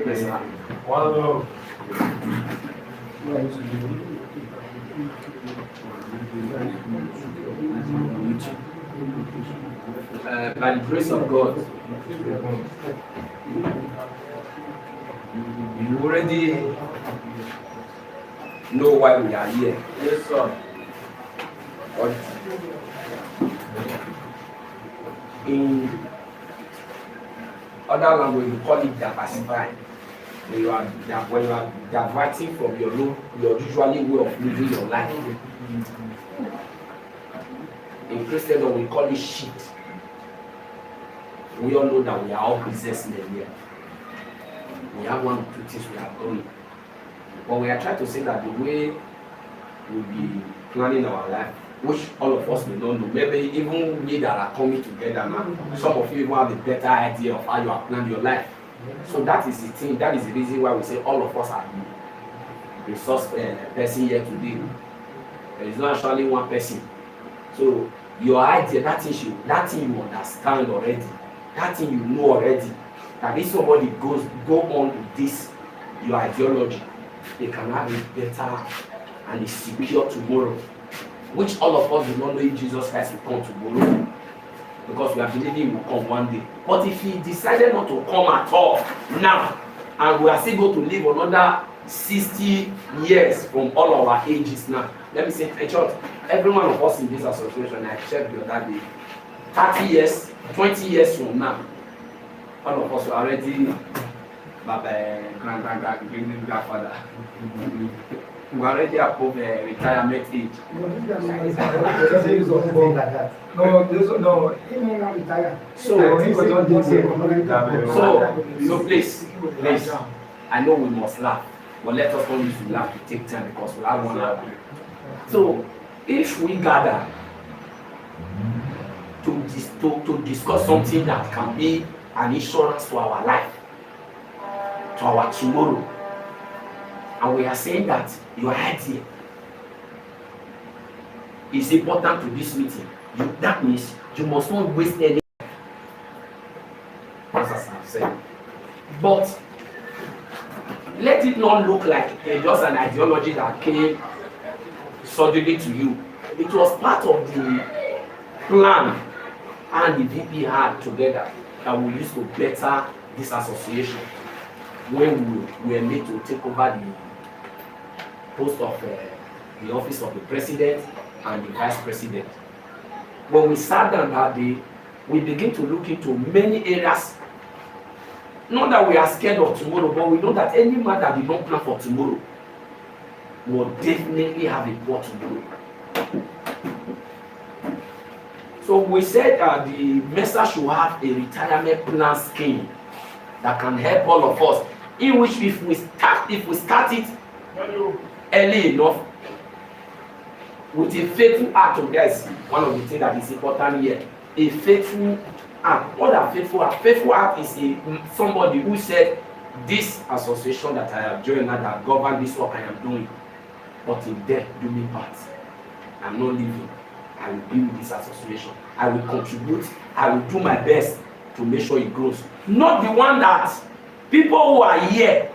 By the grace of God, you already know why we are here. Yes, sir. In other language, we call it diversifying. When you are diverting from your usually way of living your life. In Christendom, we call it shift. We all know that we are all businessmen here. We have one or two things we are doing. But we are trying to say that the way we'll be planning our life, which all of us may not know, maybe even we that are coming together now, some of you even have a better idea of how you are planning your life. So that is the thing, that is the reason why we say all of us are the resource person here today. There is not actually one person. So your idea, that thing you understand already, that thing you know already, that if somebody go on with this, your ideology, they can have a better and a secure tomorrow, which all of us do not know if Jesus Christ will come tomorrow, because we are believing he will come one day. But if he decided not to come at all now, and we are still going to live another 60 years from all our ages now, let me say, church, every one of us in this association, I checked the other day, 30 years, 20 years from now, all of us are already grandfather. We are already above retirement age. So please, I know we must laugh, but let us not use to laugh to take time, because we have 1 hour. So if we gather to discuss something that can be an insurance to our life, to our tomorrow, and we are saying that your idea is important to this meeting, that means you must not waste any time, as I've said. But let it not look like just an ideology that came suddenly to you. It was part of the plan and the VP had together that we used to better this association when we were made to take over the post of the office of the president and the vice president. When we sat down that day, we began to look into many areas. Not that we are scared of tomorrow, but we know that any man that did not plan for tomorrow will definitely have a poor tomorrow. So we said that the Mesa should have a retirement plan scheme that can help all of us, in which if we start it early enough with a faithful act, that's one of the things that is important here. A faithful act. What a faithful act? Faithful act is somebody who said, this association that I have joined and that govern this work I am doing, but if death do me part, I'm not leaving. I will be with this association. I will contribute. I will do my best to make sure it grows. Not the one that people who are here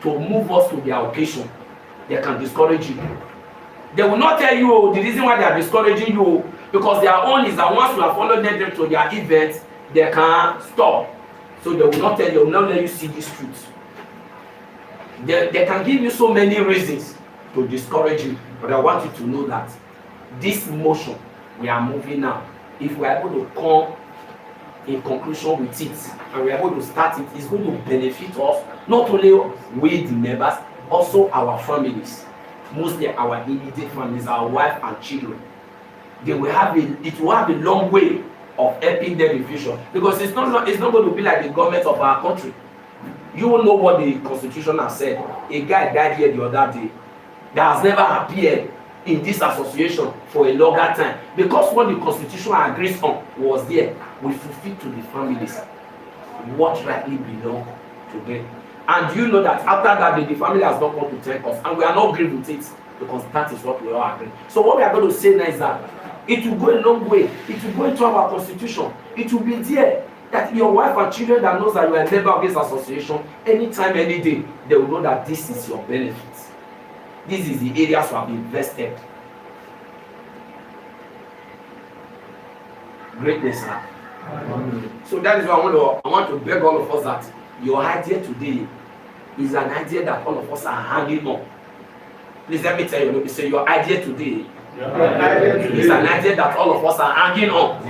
to move us to their occasion, they can discourage you. They will not tell you the reason why they are discouraging you, because their own is that once you have followed them to their events, they can stop. So they will not tell you, they will not let you see this truth. They can give you so many reasons to discourage you, but I want you to know that this motion we are moving now, if we are able to come in conclusion with it and we are able to start it, it's going to benefit us, not only we the members, also our families, mostly our immediate families, our wife and children. It will have a long way of helping them in future, because it's not going to be like the government of our country. You will know what the constitution has said. A guy died here the other day that has never appeared in this association for a longer time, because what the constitution agrees on was there, we fulfill to the families what rightly belong to them. And you know that after that day, the family has not come to thank us, and we are not agreed with it, because that is what we all agree. So what we are going to say now is that it will go a long way. It will go into our constitution. It will be there. That your wife and children that knows that you are a member of this association, anytime, any day, they will know that this is your benefit. This is the areas you have invested. Greatness, sir. So that is why I want to beg all of us that your idea today is an idea that all of us are hanging on. Please let me tell you, say your idea today is an idea that all of us are hanging on.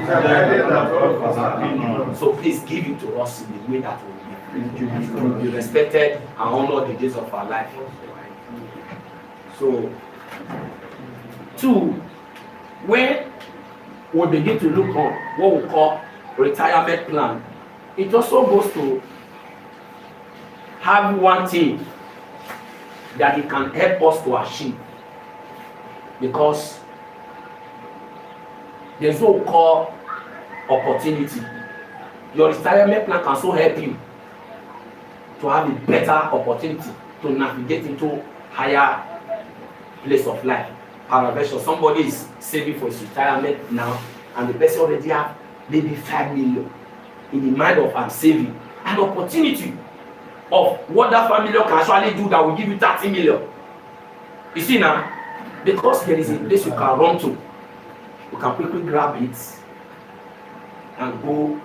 So please give it to us in the way that will be respected and honor the days of our life. So, 2, when we begin to look on what we call retirement plan, it also goes to have one thing that it can help us to achieve, because there's what we call opportunity. Your retirement plan can also help you to have a better opportunity to navigate into higher place of life. Paraventure, somebody is saving for his retirement now, and the person already have maybe 5 million in the mind of I'm saving. An opportunity of what that 5 million can actually do that will give you 30 million. You see now, because there is a place you can run to, you can quickly grab it and go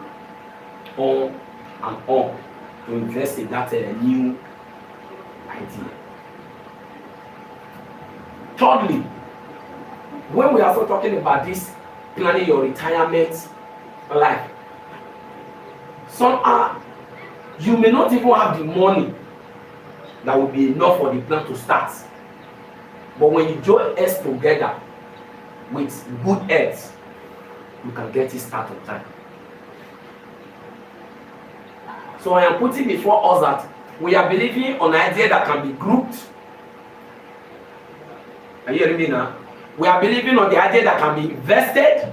on and on to invest in that new idea. Thirdly, when we are also talking about this planning your retirement life, somehow you may not even have the money that will be enough for the plan to start. But when you join us together with good heads, you can get it started on time. So I am putting before us that we are believing on an idea that can be grouped. Are you hearing me now? We are believing on the idea that can be invested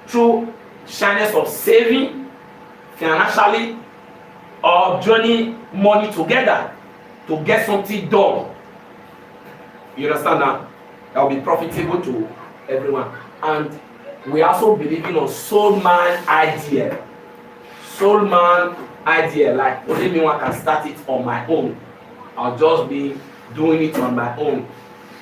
through channels of saving financially or joining money together to get something done. You understand that? That will be profitable to everyone. And we are also believing on soul man idea. Soul man idea, like only me one can start it on my own. I'll just be doing it on my own.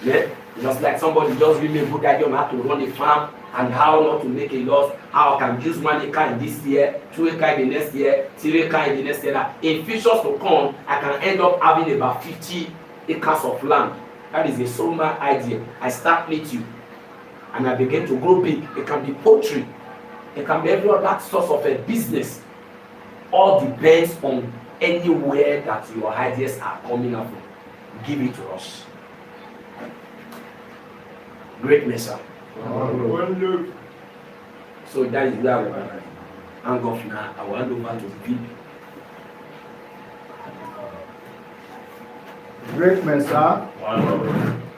Yeah? Just like somebody just give me a good idea on how to run a farm and how not to make a loss, how I can use 1 acre in this year, 2 acre in the next year, 3 acre in the next year. In futures to come, I can end up having about 50 acres of land. That is a soul man idea. I start with you and I begin to grow big. It can be poultry. It can be every other source of a business. All depends on anywhere that your ideas are coming up from. Give it to us. Great Mesa. So that is where I will hang off now. I will hand over to VIP. Great Mesa.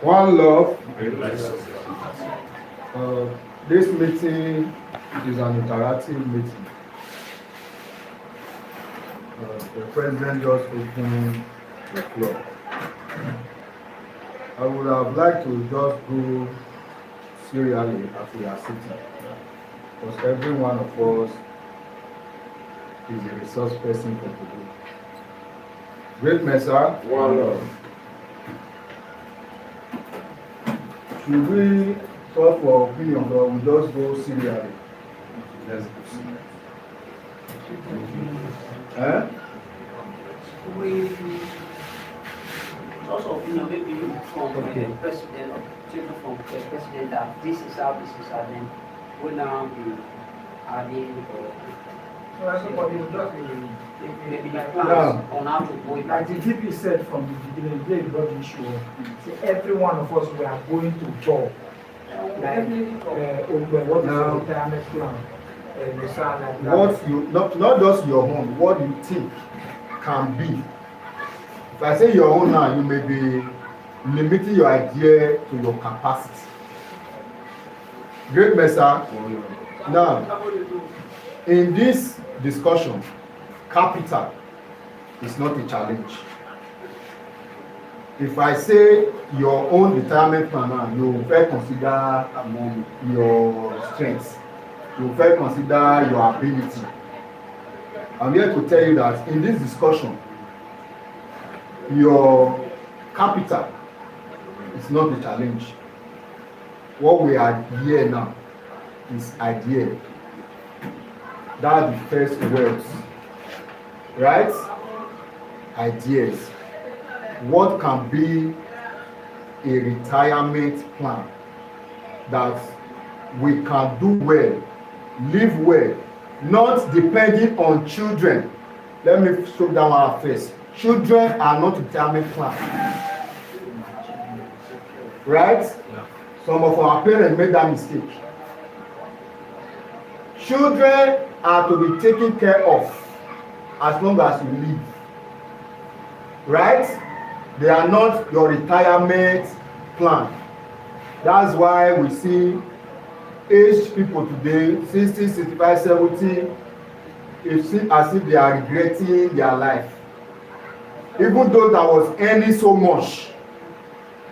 One love. This meeting is an interactive meeting. The president just opened the floor. I would have liked to just go serially as we are sitting, because every one of us is a resource person for today. Great Mesa. One love. Should we talk for opinion or we just go serially? Let's go serially. Also, maybe from the president, from the president, that this is how, then will now be adding. So everybody will just maybe the plans on how to go. Like the GP said from the beginning, they brought the issue of, say, every one of us, we are going to job. Like, what is your retirement plan? What you, not just your own, what you think can be. If I say your own now, you may be limiting your idea to your capacity. Great Mesa. Now, in this discussion, capital is not a challenge. If I say your own retirement plan, you will consider among your strengths. you first consider your ability. I'm here to tell you that in this discussion, your capital is not the challenge. What we are here now is idea. That's the first words, right? Ideas. What can be a retirement plan that we can do well, live well, not depending on children. Let me slow down our first. Children are not retirement plan. Right? Yeah. Some of our parents made that mistake. Children are to be taken care of as long as you live. Right? They are not your retirement plan. That's why we see aged people today, 60, 65, 70, it's as if they are regretting their life. Even though that was earning so much,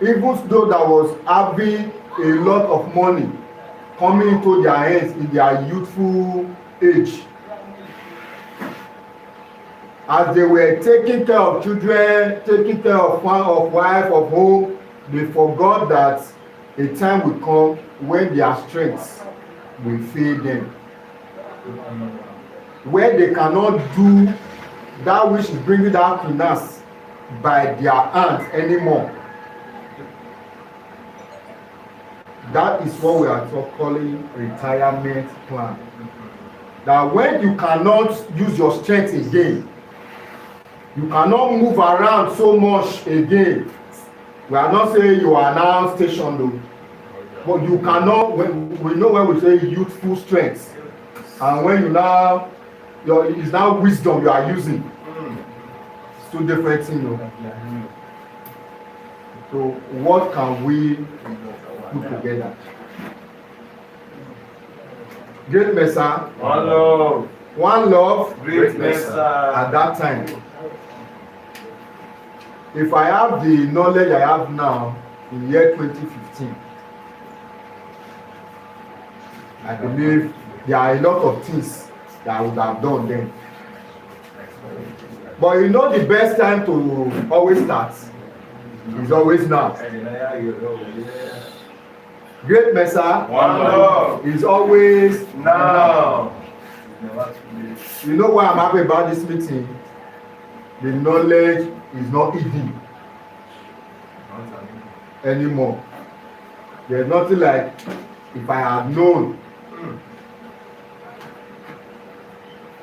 even though that was having a lot of money coming into their hands in their youthful age, as they were taking care of children, taking care of wife, of home, they forgot that a time will come when their strength will fail them, where they cannot do that which is bringing that finance by their hands anymore. That is what we are calling retirement plan. That when you cannot use your strength again, you cannot move around so much again. We are not saying you are now stationed though, but you cannot. We know when we say youthful strength, and when you now, it's now wisdom you are using. It's two different things. So what can we put together? Great Mesa. One love. One love. Great Mesa. At that time. If I have the knowledge I have now in year 2015, I believe there are a lot of things that I would have done then. But you know the best time to always start is always now. Great Mesa is always now. You know why I'm happy about this meeting? The knowledge is not hidden anymore. There's nothing like if I had known.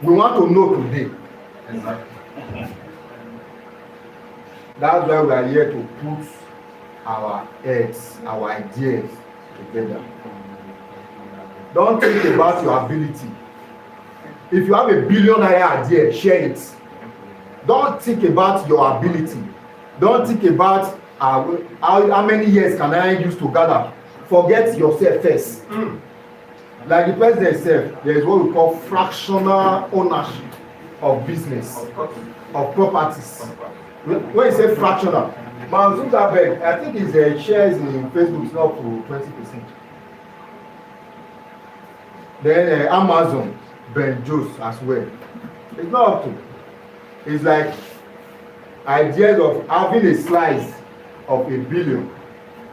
We want to know today. Exactly. That's why we are here to put our heads, our ideas together. Don't think about your ability. If you have a $1 billion idea, share it. Don't think about your ability. Don't think about how many years can I use to gather. Forget yourself first. Like the president said, there is what we call fractional ownership of business, of properties. When you say fractional, Mark Zuckerberg, I think his shares in Facebook is not for 20%. Then Amazon, Ben Jones as well. It's not up to. It's like ideas of having a slice of $1 billion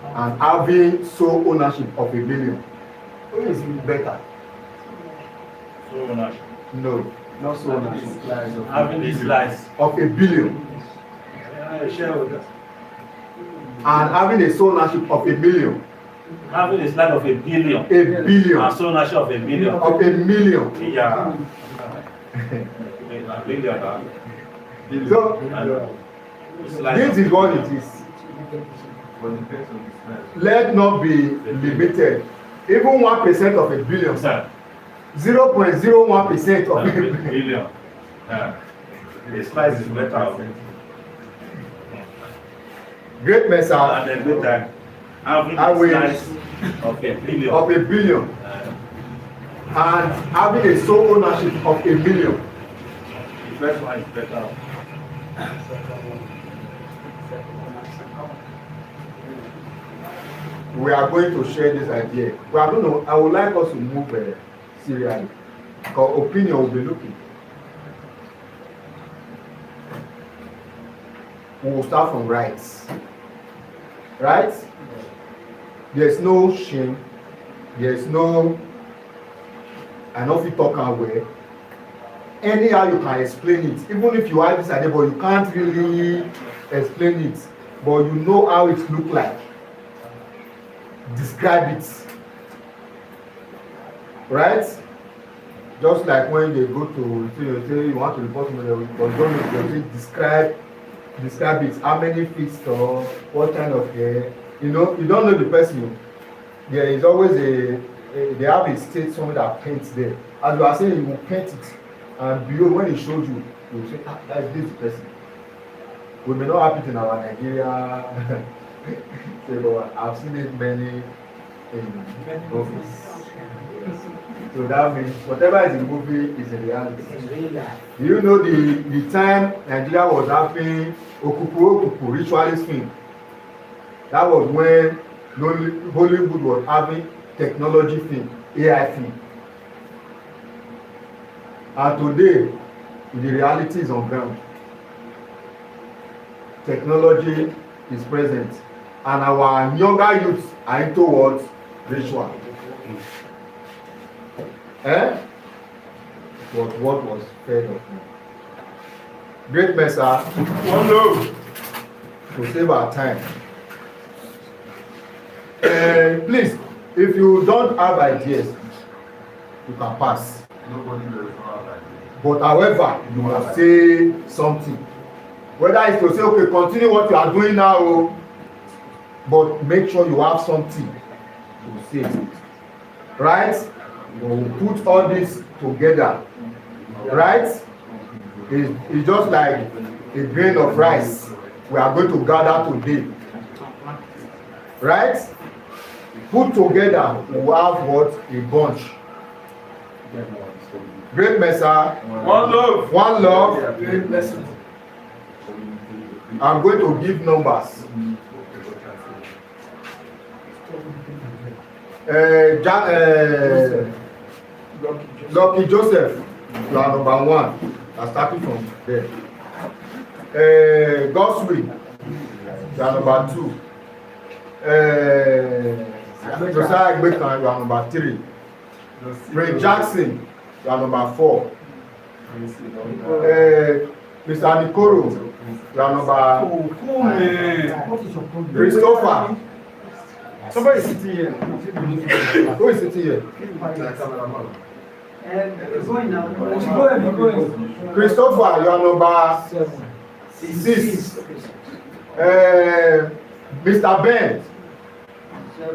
and having sole ownership of $1 billion. Who is better? Sole ownership. No, not sole ownership. Having this slice of $1 billion. And having a sole ownership of $1 million. Having a slice of $1 billion. $1 billion. And sole ownership of $1 million. Of $1 million. Yeah. $1 billion. So, this is what it is. Let not be limited. Even 1% of $1 billion, 0.01% of $1 billion. The slice is better. Great Mesa. And a good time. Having a slice of $1 billion. Of $1 billion. And having a sole ownership of $1 million. The first one is better. We are going to share this idea. We are going to, I would like us to move serially. Because opinion will be looking. We will start from rights. Right? There's no shame. There's no, I know if you talk away. Anyhow you can explain it. Even if you have this idea, but you can't really explain it. But you know how it look like. Describe it. Right? Just like when they go to say you want to report to me, but don't they describe it. How many feet or what kind of hair. You know, you don't know the person. There is always they have a state someone that paints there. As you are saying, you will paint it. And behold, when he shows you, you will say, that is this person. We may not have it in our Nigeria. But I've seen it many in movies. So that means whatever is in the movie is in reality. Do you know the time Nigeria was having Okupu ritualist film? That was when Hollywood was having technology film, AI film. And today, the reality is on ground. Technology is present. And our younger youths are into what? Ritual. But what was fed of me? Great Mesa, one love to save our time. Please, if you don't have ideas, you can pass. Nobody knows how like But however, you must say something. Whether it's to say, okay, continue what you are doing now, but make sure you have something to say. Right? You put all this together. Right? It's just like a grain of rice we are going to gather today. Right? Put together, we have what? A bunch. Great Mesa. one love. One love. Great blessing. I'm going to give numbers. Lucky Joseph, you are number one. I'm starting from there. God's will, you are number two. Josiah Gbekan, you are number three. Ray Jackson, you are number four. Mr. Nikoro, you are number Christopher. Somebody is sitting here. Who is sitting here? Going now. Christopher, you are number 6. Mr. Ben.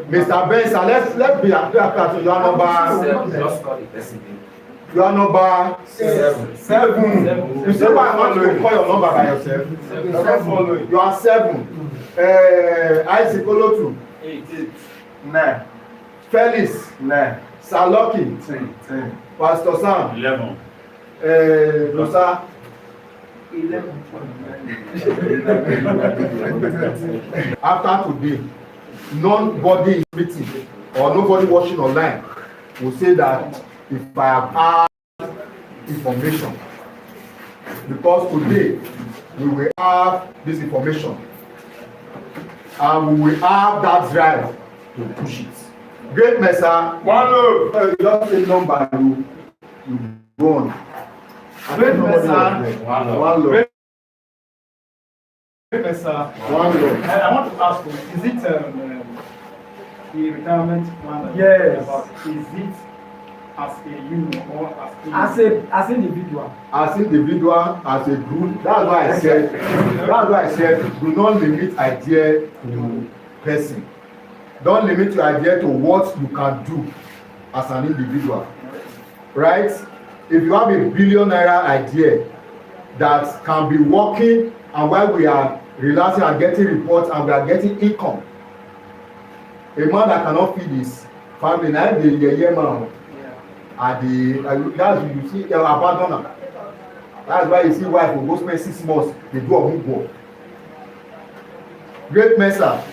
Mr. Ben, sir, let's be accurate. You are number 7. You are number 7. You say why I want to call your number by yourself. You are 7. Isaac Olotu. 9. Felix. 9. Saloki. 10. Pastor Sam. 11. Rosa. 11. After today, nobody is meeting or nobody watching online will say that if I have had information, because today we will have this information and we will have that drive to push it. Great Mesa, One love. just a number you go on. Great Mesa, one love. Great Mesa, One love. I want to ask you, is it the retirement plan? Yes. Is it as a union or as individual? As individual, as a group, that's why I said do not limit idea to person. Don't limit your idea to what you can do as an individual. Right? If you have a $1 billion idea that can be working, and while we are relaxing and getting reports and we are getting income, a man that cannot feed his family, now the man at the that's you see abandoner. That's why you see wife will go spend 6 months, they do a good work. Great Mesa.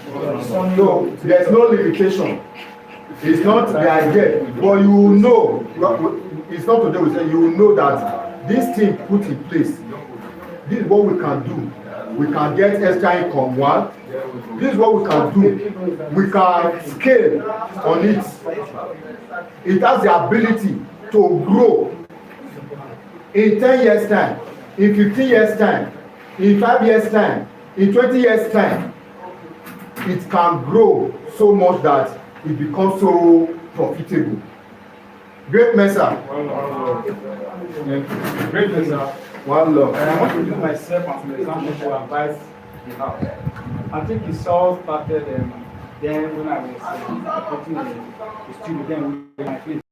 So there's no limitation. It's not the idea, but you will know. It's not today we say you will know that this thing put in place. This is what we can do. We can get extra income. One. This is what we can do. We can scale on it. It has the ability to grow in 10 years' time, in 15 years' time, in 5 years' time, in 20 years' time. It can grow so much that it becomes so profitable. Great Mesa. Great, Mesa. One love. I want to use myself as an example to advise the house. I think it all started then when I was operating the studio, then with my place.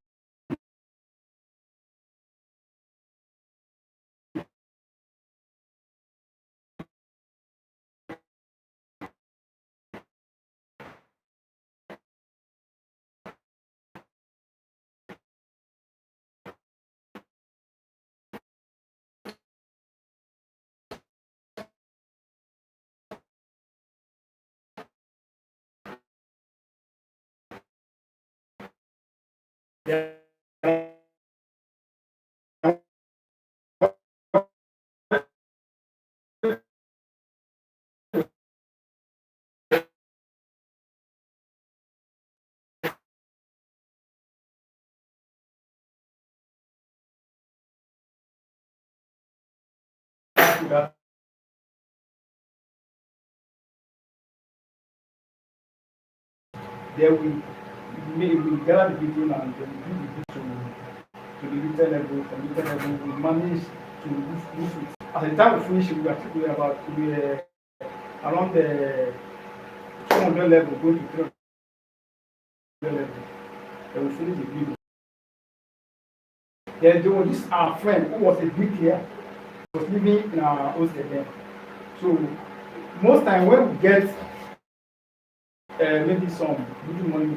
That then we gather the people and then we bring the people to the little level. From little level, we manage to move it. At the time we finish, we were about around the 200 level, going to 300 level. Then we finish the video. Then there was this our friend who was a bricklayer, was living in our hostel then. So most time when we get maybe some little money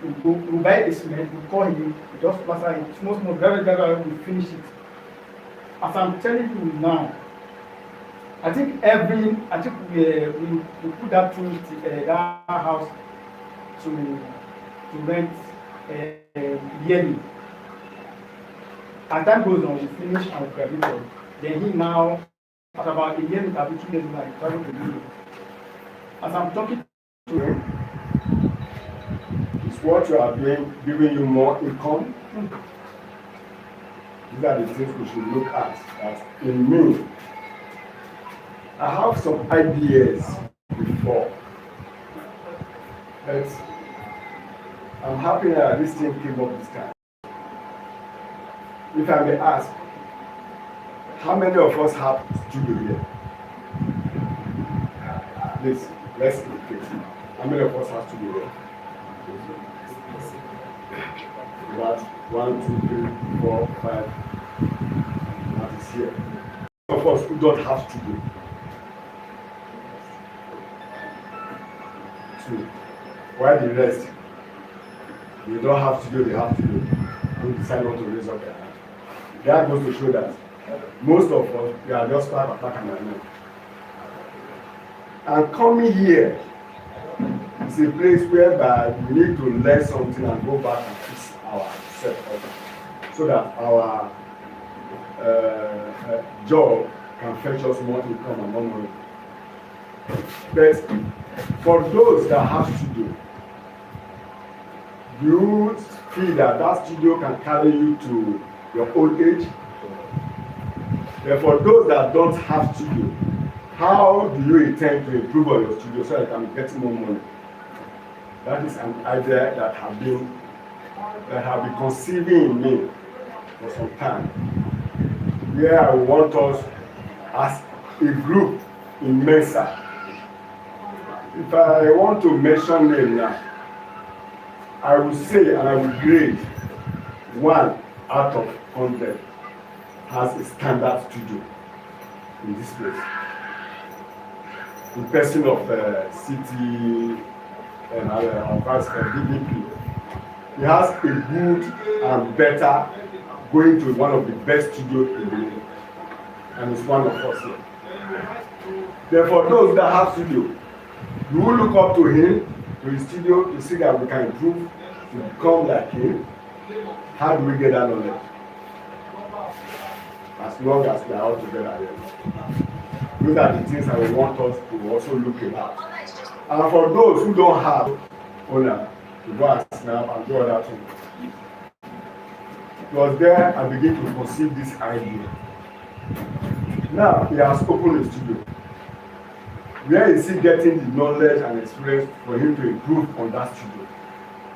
we buy a cement, we call him, we just plaster it, small, very, we finish it. As I'm telling you now, I think we put that through that house to rent yearly. As time goes on, we finish and we graduate. Then he now, at about a year, it will be 2 years now, he traveled to Europe. As I'm talking to him, is what you are doing giving you more income? These are the things we should look at. That in me, I have some ideas before, but I'm happy that this thing came up this time. If I may ask, how many of us have studio here? Please, let's indicate. How many of us have studio here? About 1, 2, 3, 4, 5. That is here. Some of us who don't have studio. 2. Why the rest? They don't have studio, they have studio. Who decide not to raise up their hand. That goes to show that most of us, we are just part of that kind of man. And coming here is a place whereby we need to learn something and go back and fix ourselves up so that our job can fetch us more income and more money. But for those that have studio, you feel that that studio can carry you to your old age? Therefore, those that don't have studio, how do you intend to improve on your studio so that you can get more money? That is an idea that have been conceiving in me for some time. Where I want us as a group in Mesa. If I want to mention name now, I will say and I will grade 1 out of 100 has a standard studio in this place. The person of city and DDP, he has a good and better going to one of the best studios in the world, and it's one of us here. Therefore, those that have studio, you will look up to him, to his studio, to see that we can improve to become like him, how do we get that knowledge? As long as we are all together here. Those are the things I want us to also look at. And for those who don't have owner, to go and snap and do other things. It was there I began to conceive this idea. Now he has opened a studio. Where is he getting the knowledge and experience for him to improve on that studio?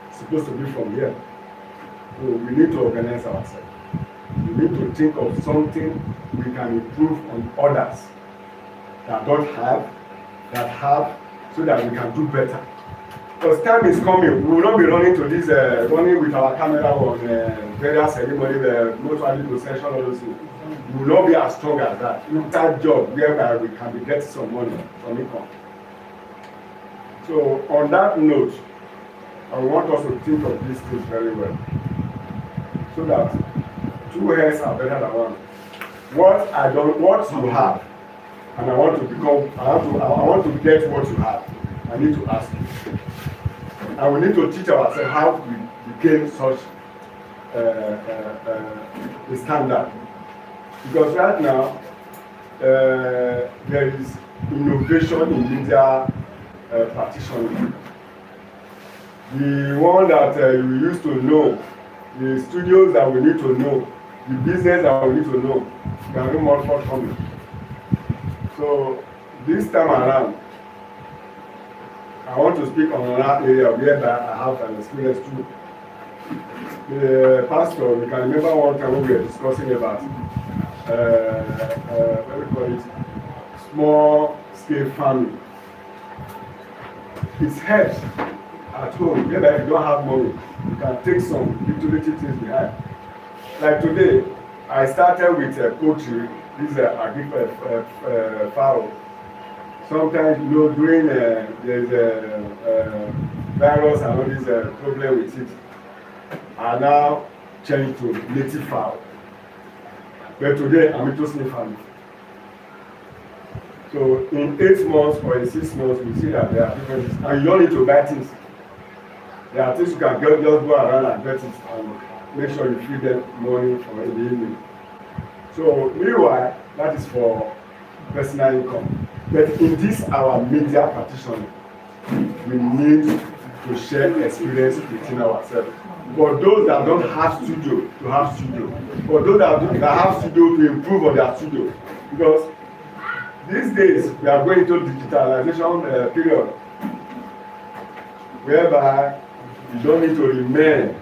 It's supposed to be from here. So we need to organize ourselves. We need to think of something we can improve on others that don't have, that have, so that we can do better. Because time is coming, we will not be running to this, running with our camera on various ceremony, mostly possession, all those things. We will not be as strong as that. That job whereby we can be getting some money from income. So on that note, I want us to think of these things very well. So that two heads are better than one. What you have, and I want to become, I want to get what you have. I need to ask you. And we need to teach ourselves how we became such a standard. Because right now, there is innovation in media practitioning. The one that you used to know, the studios that we need to know, the business that we need to know, we are no more forthcoming. So this time around, I want to speak on another area whereby I have an experience too. The pastor, we can remember one time when we were discussing about what we call it, small scale farming. It's helps at home, whereby if you don't have money, you can take some utility things behind. Like today, I started with poultry, this is fowl. Sometimes, you know, during there's a virus and all this problem with it, I now change to native fowl. But today, I'm into snake farming. So in 8 months or in 6 months, we see that there are differences. And you don't need to buy things. There are things you can just go around and get it and make sure you feed them money for the evening. So meanwhile, that is for personal income. But in this our media practitioner, we need to share experience within ourselves. For those that don't have studio, to have studio. For those that have studio, to improve on their studio. Because these days we are going to digitalization period, whereby you don't need to remain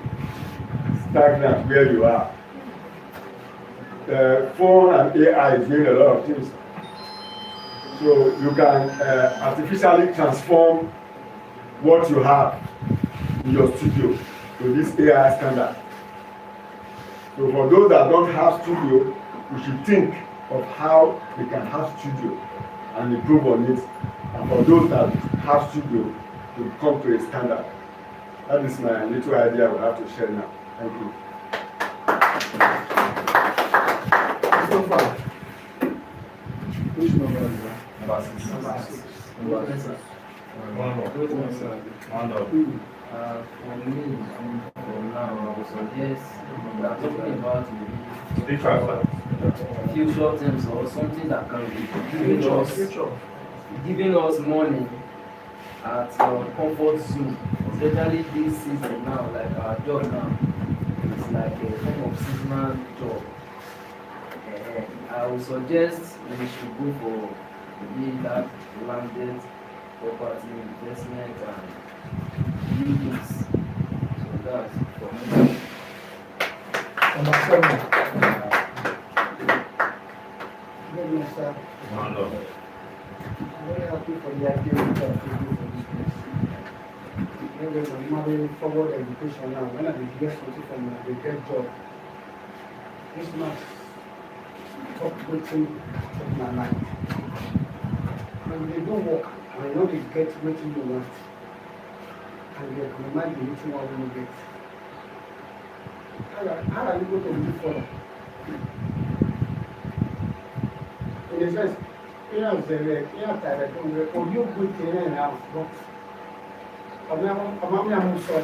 stagnant where you are. Phone and AI is doing a lot of things. So you can artificially transform what you have in your studio to this AI standard. So for those that don't have studio, we should think of how they can have studio and improve on it. And for those that have studio, to come to a standard. That is my little idea we have to share now. Thank you. So far, which number is that? Number 6. Number 6. For me, for now, I would suggest we are talking about future things or something that can be giving us money at our comfort zone, especially this season now, like our job now. It's like a form of seasonal job. I would suggest we should go for maybe that landed property investment and buildings. So that's for me. Number 7. Good news, sir. I'm very happy for the activity that you do for this place. Maybe normally forward education now, when I get something from the get job, this much waiting in my mind. When they don't work, I know they get what you want. And they can imagine which one we will get. How are you going to move forward? In a sense, you know, you good thing now, but I'm not so.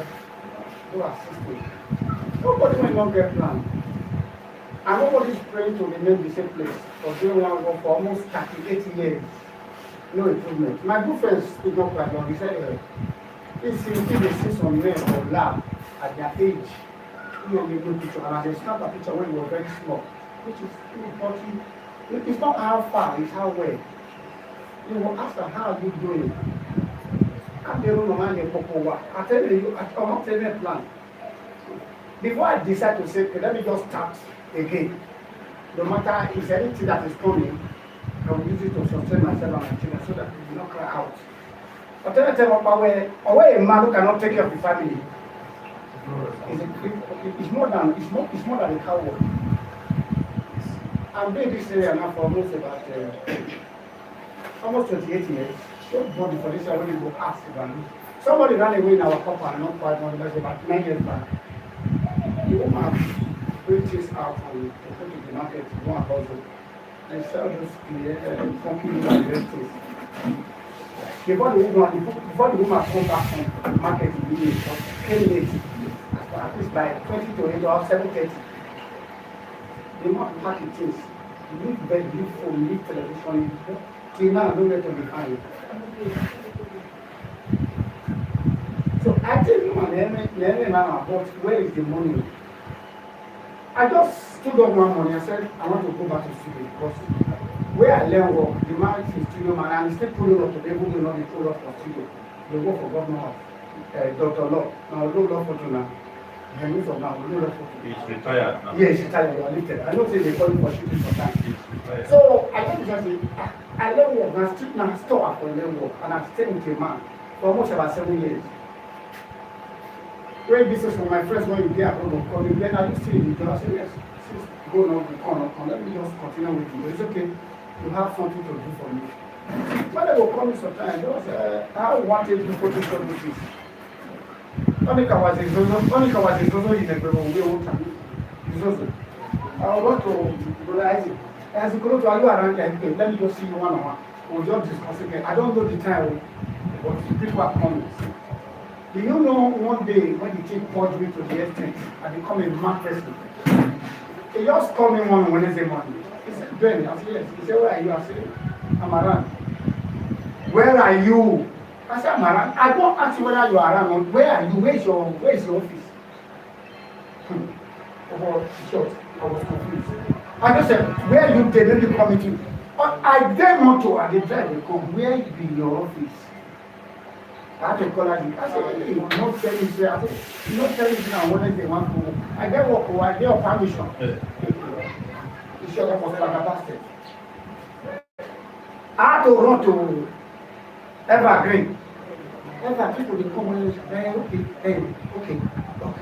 who are 60. Nobody will not get plan. And nobody is praying to remain the same place for doing one work for almost 38 years. No improvement. My good friend speak up quite long. He said, if they see some men or laugh at their age, you have a good picture. And as they snap a picture when you were very small, which is 40. It's not how far, it's how well. You will ask her, how are you doing? I don't know, I tell you, I'm not telling you a plan. Before I decide to say, okay, let me just start again. No matter if anything that is coming, I will use it to sustain myself and my children so that we will not cry out. But tell them, away a man who cannot take care of the family. It's more than a coward. I'm doing this area now for almost about almost 28 years. Nobody for this area when you go ask about me. Somebody ran away in our company not quite long, that's about 9 years back. The woman bring things out and put it in the market to go and hustle. They sell those funky things. Before the woman come back from the market in the evening, came late, at least by 20 to 8 or 7:30. They want to pack the things. You need bed, you need phone, you need television, till now, nowhere to be found. So I tell you, but where is the money? I just stood up one morning and said, I want to go back to studio because where I learn work, the man is a studio man and he still pulling up to the people who know the pull up for studio. They work for governor of Dr. Law. Now, no law for you now. He's retired now. Yes, he's retired. You are lifted. I don't say they call him for shooting for time. So I just say, I learn work. Now, street now, store for learn work. And I've stayed with a man for almost about 7 years. Great business for my friends when you get abroad of calling. Then are you still in the job? I say, yes. Go on, come. Let me just continue with you. It's okay. You have something to do for me. When they will call me sometimes, they will say, I wanted to put this on this. Onika was in Zozo in the Zozo. I want to realize it. As you go to Alu around there, let me just see you one on one. We'll just discuss it. I don't know the time, but people are coming. Do you know one day when the chief called me to the extent I become a mad person? He just called me one Wednesday morning. He said, Ben, I said, yes. He said, where are you? I said, I'm around. Where are you? I said, I'm around. I don't ask you whether you are around. Where are you? Where's your office? Short. I was confused. I just said, where are you? They didn't come meeting. I then want to, at the time, they come, where be your office? I had to call her. I said, hey, not telling you. I said, you not telling me now when they want to. I get work, I get a permission. He showed up for like a bastard. I had to run to Evergreen. People they come when okay.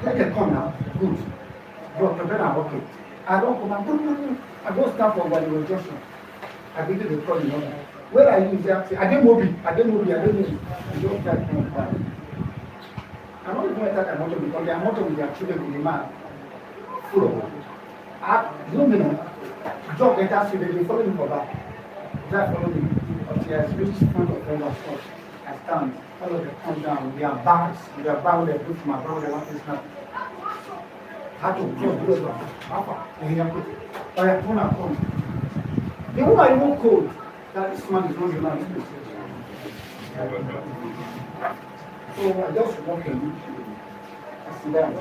Let them come now. Good. But prepare now, okay. I don't come and I go stand for the rejection. I begin to call the number. Where are you? I didn't move it. I don't try to come back. I'm not even that I'm not because they are not with their children with the man. Full of job that has to be following for back. That follow me. But he has reached front of them of course. I stand. All of them come down. They are bags. They are bound. They put my brother. They want this now. How to close the door. Papa. And he has put. I have put a phone. The woman even cold. That this man is not the man. So I just walk in. I see that.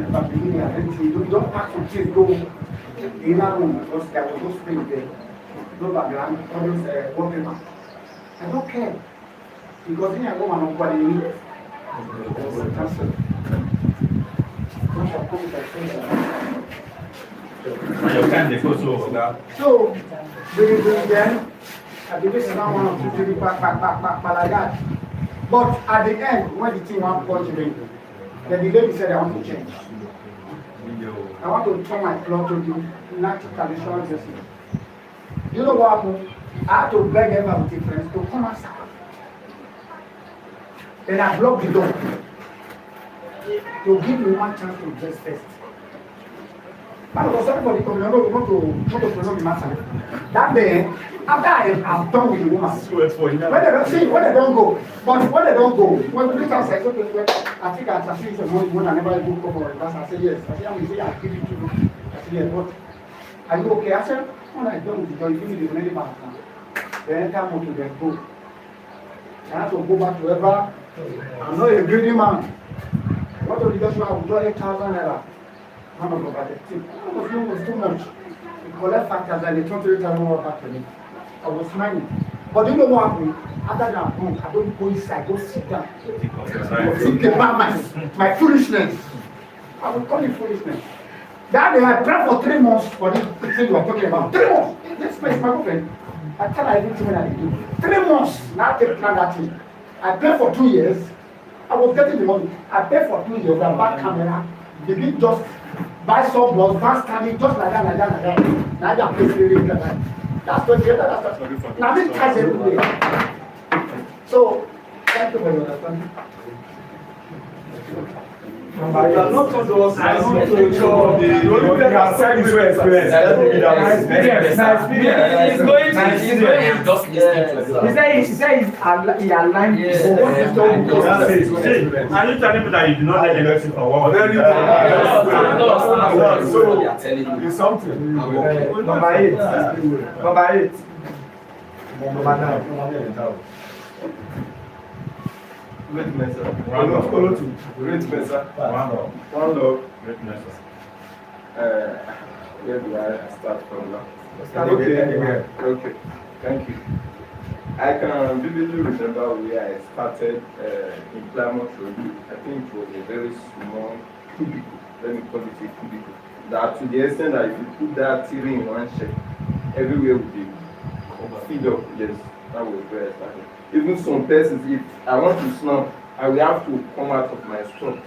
At the beginning, I didn't see. You don't have to just go in that room because there was no space there. No background. Always wallpaper. I don't care. Because here I go and I'm calling me. So, then, I believe it's not one of two, three, like that. But at the end, when the team want to punch me, then the lady said, I want to change. I want to turn my cloth to the natural traditional dressing. You know what happened? I had to beg everyone with friends to come and serve. Then I blocked the door to give me one chance to dress first. Man was sorry for the company. No, we want to promote the matter. That day, after I'm done with the woman, when they don't go, but when they don't go, when the minister says, okay, well, I think I see some money when I never go come over. I say yes. I say I'm say I'll give it to you. I say yes, but are you okay? I said, when I done with the job, you give me the money back now. Then come on to them go. I have to go back to ever. I'm not a greedy man. What do you just want to withdraw 8,000 naira? I'm not about the tip. It was too much. We collect factors and they 28,000 back to me. I was smiling. But you know what happened? After that, I don't go inside, go sit down. Think about my foolishness. I will call it foolishness. That day I prayed for 3 months for this thing you are talking about. 3 months. This place, my girlfriend. I tell her everything when I do. 3 months. Now I take plan that thing. I prayed for 2 years. I was getting the money. I paid for 2 years. I bought camera. They did just buy some blood, fast scanning, just like that. Now that place really like that. That's 28. That's now this charge every day. So, thank you for your understanding. You are not told us. I am not told you. The only thing I said is your experience. Let me be that experience. He's going to Just listening to it. He said he aligned Yes. what he told us. That's it. Are you telling me that you do not let anything for what? Very good. So, It's something. Number 8. Number 8. Number 9. Great Mesa. Round up. Follow to. Great Mesa. One love. Greatness. Where do I start from now? Start Okay. Thank you. I can vividly remember where I started in Plymouth Road. I think it was a very small cubicle. Let me call it a cubicle. That to the extent that if you put that theory in one check, everywhere would be filled up. Yes, that was where I started. Even some persons, if I want to snap, I will have to come out of my stop.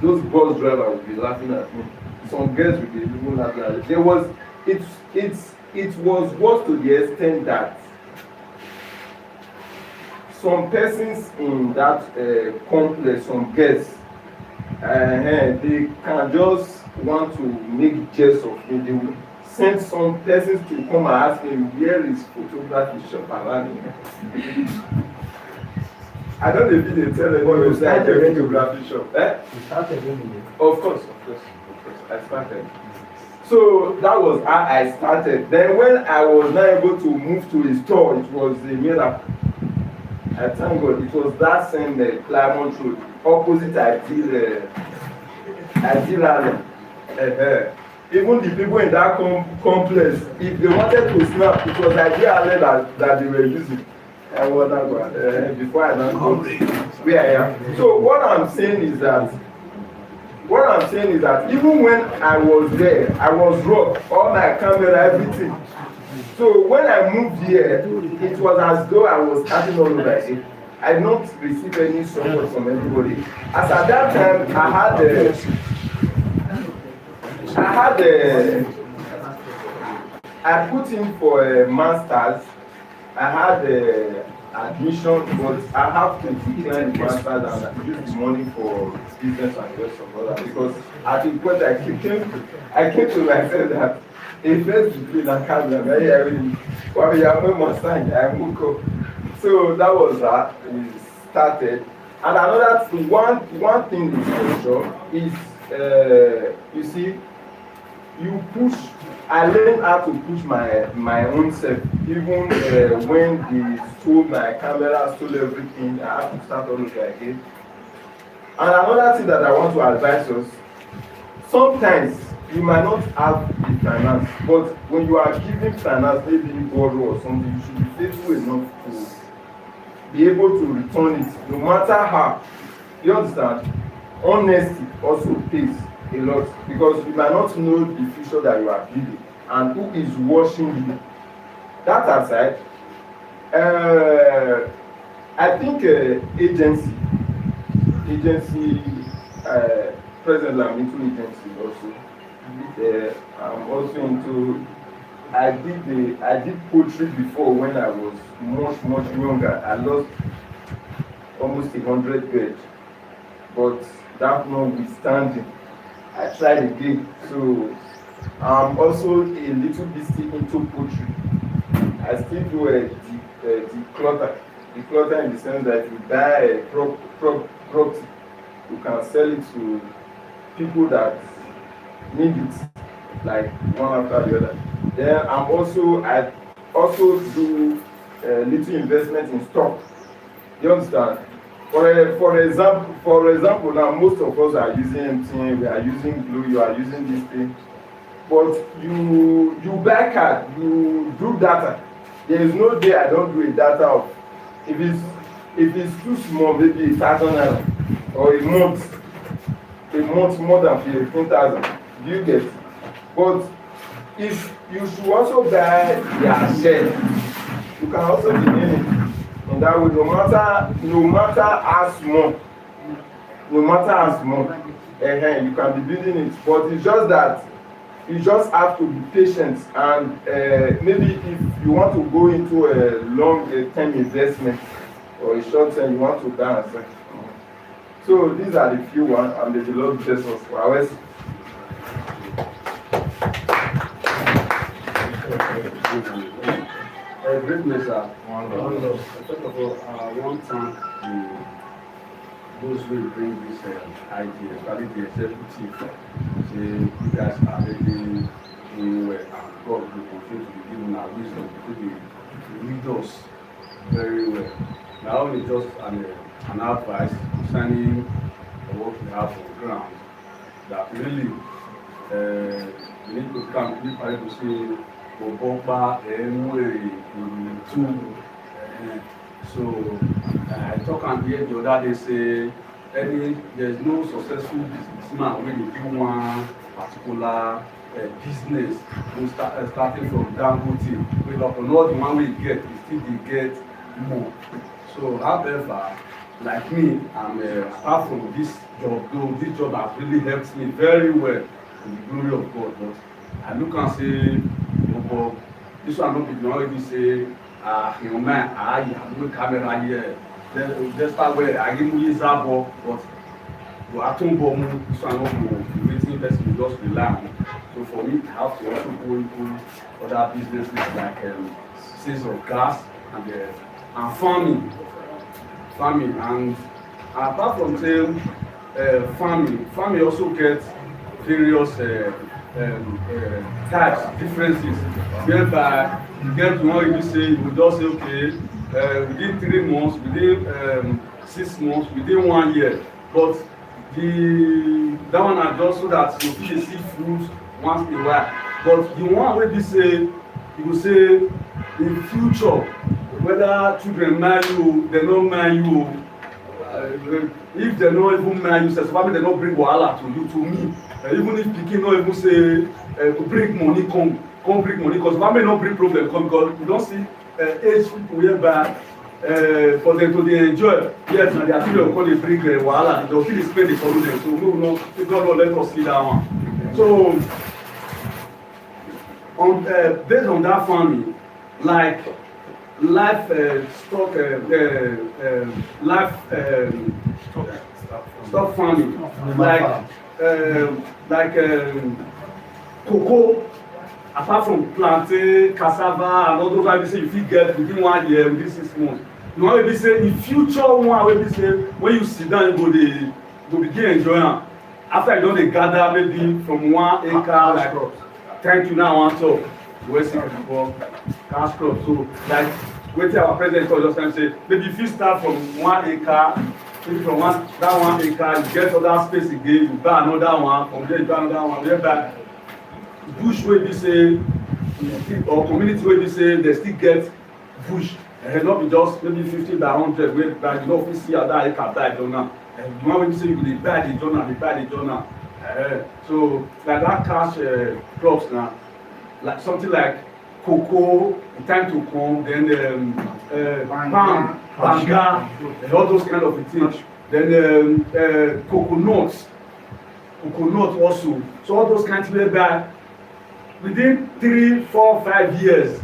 Those bus drivers will be laughing at me. Some girls will be even laughing at me. It was worse to the extent that some persons in that complex, some girls, they can just want to make jest of me. They will send some persons to come and ask me where is photography shop around here. I don't know if they tell anyone to say photography shop. You started doing Of course. I started. So that was how I started. Then when I was not able to move to a store, it was a miracle. I thank God. It was that same Plymouth Road, opposite even the people in that complex, if they wanted to snap, it was Idea that they were using. I was not going before I don't go where I am. So what I'm saying is that even when I was there, I was rough, all my camera, everything. So when I moved here, it was as though I was starting all over again. I did not receive any support from anybody. As at that time, I put in for a master's. I had admission, but I have to decline the master's and use the money for business and rest of all that, because at the point I came to myself that a first degree in academia, so that was that. We started. And another thing, one thing is for sure is, you see, you push. I learned how to push my own self. Even when they stole my camera, stole everything, I have to start all over again. And another thing that I want to advise us, sometimes you might not have the finance, but when you are giving finance, maybe borrow or something, you should be faithful enough to be able to return it, no matter how. You understand? Honesty also pays a lot, because you might not know the future that you are building and who is watching you. That aside, I think agency, presently I'm into agency also. I'm also into. I did poetry before when I was much younger. I lost almost 100 birds, but that notwithstanding, I tried again. So I'm also a little bit still into poultry. I still do declutter in the sense that if you buy a property, you can sell it to people that need it, like one after the other. Then I also do little investment in stock. You understand? For example, now most of us are using MTN, we are using Blue, you are using this thing. But you buy card, you do data. There is no day I don't do a data of. If it's too small, maybe 1,000 naira or a month more than 15,000. Do you get? But if you should also buy their share, you can also be in it. In that way, no matter how small, you can be building it. But it's just that you just have to be patient, and maybe if you want to go into a long-term investment or a short-term, you want to buy and sell. So these are the few ones, and the Lord bless us for ours. Great Mesa. First of all, I want to thank those who bring this idea, especially the executive. Say you guys are really doing well, and God will continue to be giving our wisdom to lead us very well. Not only just an advice concerning what we have on ground, that really we need to come to say, so I talk and hear the other day say there's no successful businessman when you do one particular business, starting from Dangote, but not the one we get, you still get more. So however, like me, I'm apart from this job, though this job has really helped me very well in the glory of God, but I look and say, but this one not be already say, man, I have no camera here. That's why where I give you Zabo, but you are too bomb, this one not more. The waiting person will just rely on. So for me, I have to also go into other businesses like sales of gas and farming. And apart from saying farming also gets various types, differences, whereby you get to one you say, you will just say, okay, within 3 months, within 6 months, within 1 year. But that one are just so that you fit see fruit once in a while. But the one wey be say, you go say, in future, whether children marry you, they no marry you, if they no even marry you, so family they no bring wahala to you, to me. Even if pikin no even say bring money come bring money, because family no bring problem come, because you don see age people whereby for them to dey enjoy, yes, na their children come dey bring wahala, they go fit dey spend the follow them, so God no let us see that one. So based on that farming, like life stock farming, like cocoa, apart from plantain, cassava, and all those ones, say you fit get within 1 year, within 6 months. You wan maybe say the future one wey be say when you sit down you go begin enjoy am after you don dey gather maybe from 1 acre, like thank you now I wan talk wey see before cash crop. So like wetin our president talk just time say, maybe if you start from 1 acre, maybe from that 1 acre you get other space again, you buy another one, from there you buy another one, whereby bush wey be say or community wey be say they still get bush, and not be just maybe 50 by 100 wey by you no fit see other acre buy journal, and the one wey be say you go dey buy the journal, so like that cash crops na like something like cocoa, time to come, then palm, banga, all those kind of things, then coconut also. So all those kinds whereby within 3, 4, 5 years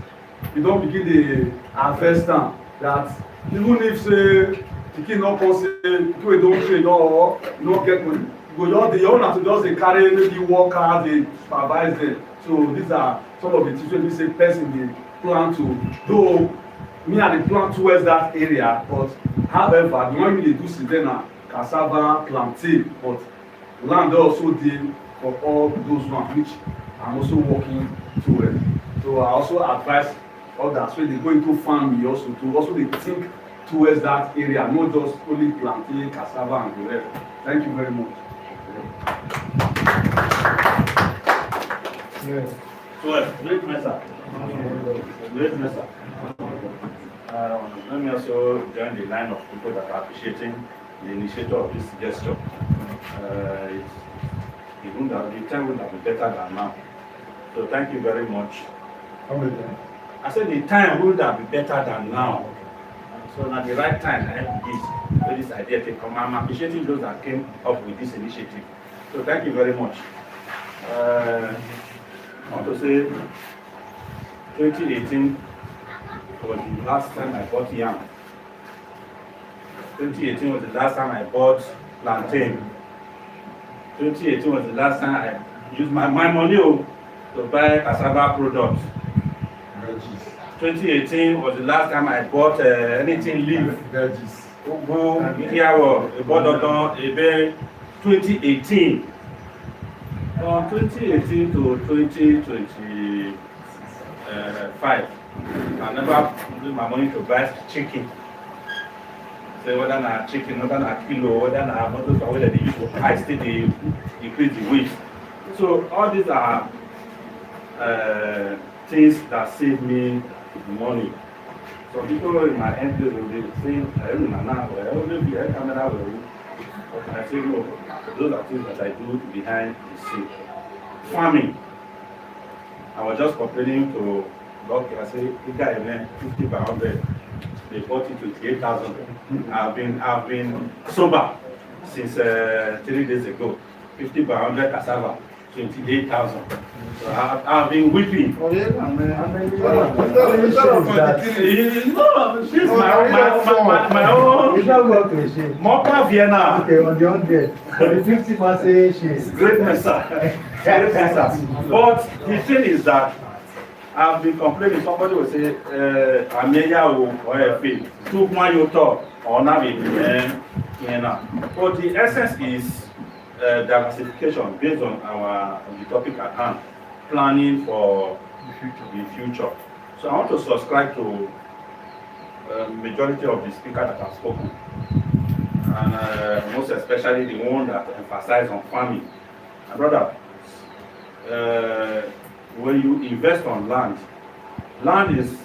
you don begin dey harvest am, that even if say pikin no come say pikin wey don train or no get money. Go just dey your own na to just dey carry maybe workers dey supervise them. So these are some of the things wey be say person dey plan to do. Me I dey plan towards that area, but however the one we dey do since then na cassava, plantain, but land also dey for all those ones which I'm also working towards. So I also advise others wey dey go into farming also to also dey think towards that area, not just only plantain, cassava and the rest. Thank you very much. Yes. So, great Mesa. Great Mesa. Let me also join the line of people that are appreciating the initiator of this gesture. The time would have been better than now. So thank you very much. I said the time would have been better than now. So now the right time I have this idea to come. I'm appreciating those that came up with this initiative. So thank you very much. I want to say 2018 was the last time I bought yam. 2018 was the last time I bought plantain. 2018 was the last time I used my money to buy cassava products. 2018 was the last time I bought anything leaf. Ugu, Ikiawo, Ibododon, Ebe. 2018. From 2018 to 2025, I never used my money to buy chicken. Say whether na chicken, whether na kilo, whether na motor, whether they use to price, they increase the weight. So all these are things that save me money. So people in my end will be saying, I don't know now, I only be a camera. But I say no, those are things that I do behind the scene. Farming. I was just complaining to doctor, I say, you guys, 50 by 100. They bought it to 8,000. I've been sober since 3 days ago. 50 by 100 cassava, 28,000. So I've been weeping. Oh, yeah, my own. Mocha Vienna. Okay, on the 100. The 50 must say she's Great Mesa. Great Mesa. But the thing is that I've been complaining. Somebody will say, Ameya or FA, took my talk or Navi. But the essence is diversification based on the topic at hand, planning for the future. So I want to subscribe to majority of the speakers that have spoken, and most especially the one that emphasize on farming. My brother, when you invest on land, land is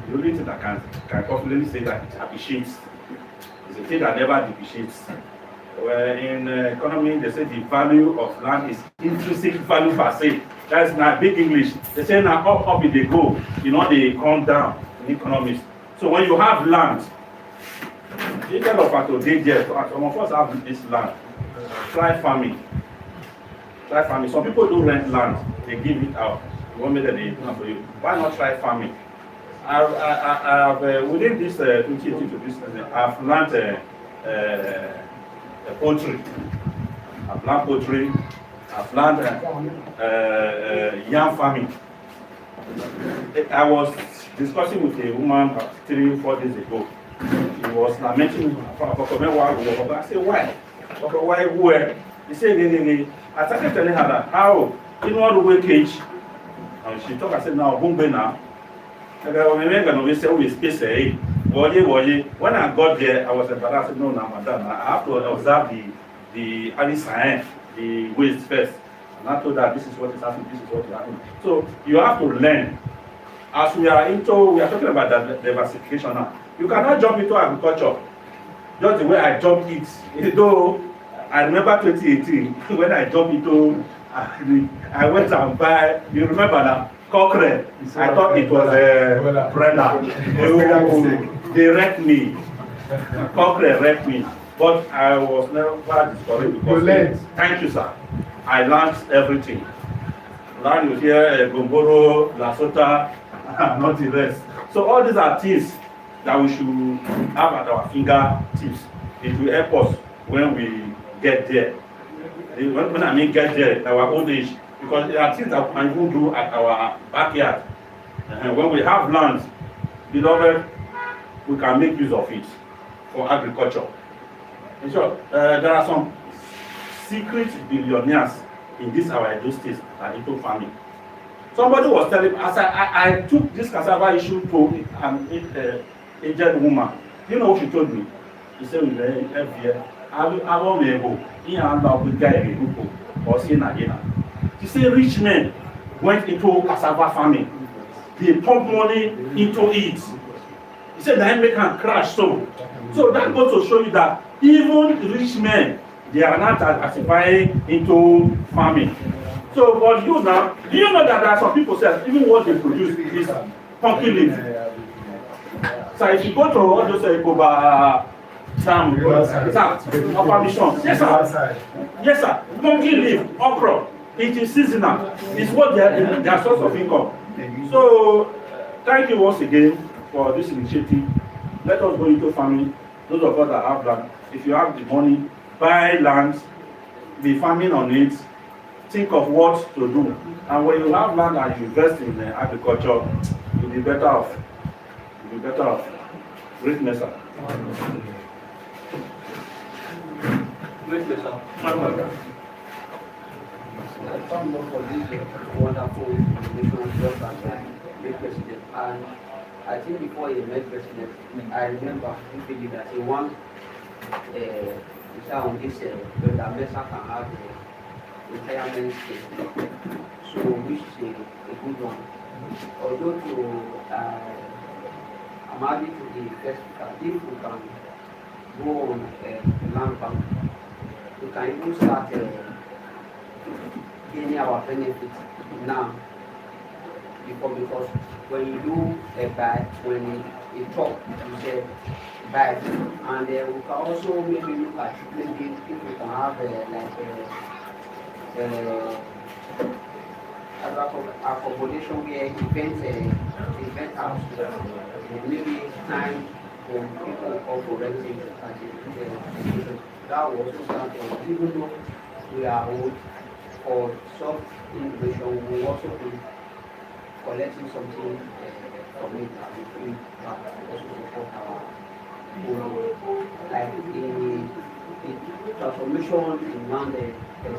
the only thing that can confidently say that it appreciates. It's a thing that never depreciates. In economy, they say the value of land is intrinsic value per se. That's not big English. They say now up they go, they come down in economics. So when you have land, instead of today, some of us have this land. Try farming. Try farming. Some people do rent land, they give it out. You want me that they do for you. Why not try farming? Within this 2018 to this, I've learned poultry. I've learned poultry. I've learned yam farming. I was discussing with a woman 3-4 days ago. He was lamenting. I said, why? Why? Where? He said, I started telling her that how in one way cage. And she talked. I said, now, now. When I got there, I was embarrassed. I said, no, madam, I have to observe the science, the waste first. And I told her, this is what is happening, this is what is happening. So you have to learn. As we are talking about diversification now. You cannot jump into agriculture just the way I jumped it. Though I remember 2018 when I jumped into I went and buy. You remember that? Cochrane. I thought it was a Brenda. They wrecked me. Cochrane wrecked me. But I was never discouraged because thank you, sir. I learned everything. Learned here, Gomboro, Lasota, not the rest. So all these are things that we should have at our fingertips. it will help us when we get there. When I mean get there, our old age, because there are things that we can even do at our backyard. When we have land, beloved, we can make use of it for agriculture. In short, there are some secret billionaires in this our Edo state that are into farming. Somebody was telling, as I took this cassava issue to an aged woman, you know what she told me? She said, I won't be able she said rich men went into cassava farming. They pump money into it. He said that make can crash so. So that goes to show you that even rich men, they are not diversifying into farming. So for you now, do you know that there are some people say even what they produce is pumpkin leaf? So if you go to all those Sam, Upper Mission. Yes, sir. Yes, sir. Pumpkin leaf, okra. It is seasonal. It's what their source of income. So, thank you once again for this initiative. Let us go into farming. Those of us that have land, if you have the money, buy land, be farming on it, think of what to do. And when you have land and you invest in agriculture, you'll be better off. You'll be better off. Great Mesa. Great Mesa. Thank God for this wonderful information just as the president. And I think before he met president, I remember vividly that he wants on this that Mesa can have a retirement scheme. So which is a good one. Although I'm adding to the first speaker, if we can go on land bank, we can even start gaining our benefits now. Because when you do a buy, when you talk, you say buy, and we can also maybe look at maybe if we can have accommodation where event house, maybe time for people or for renting. That was also something, even though we are old for soft innovation, we also be collecting something from it that we feel that also support our own. Like the transformation in land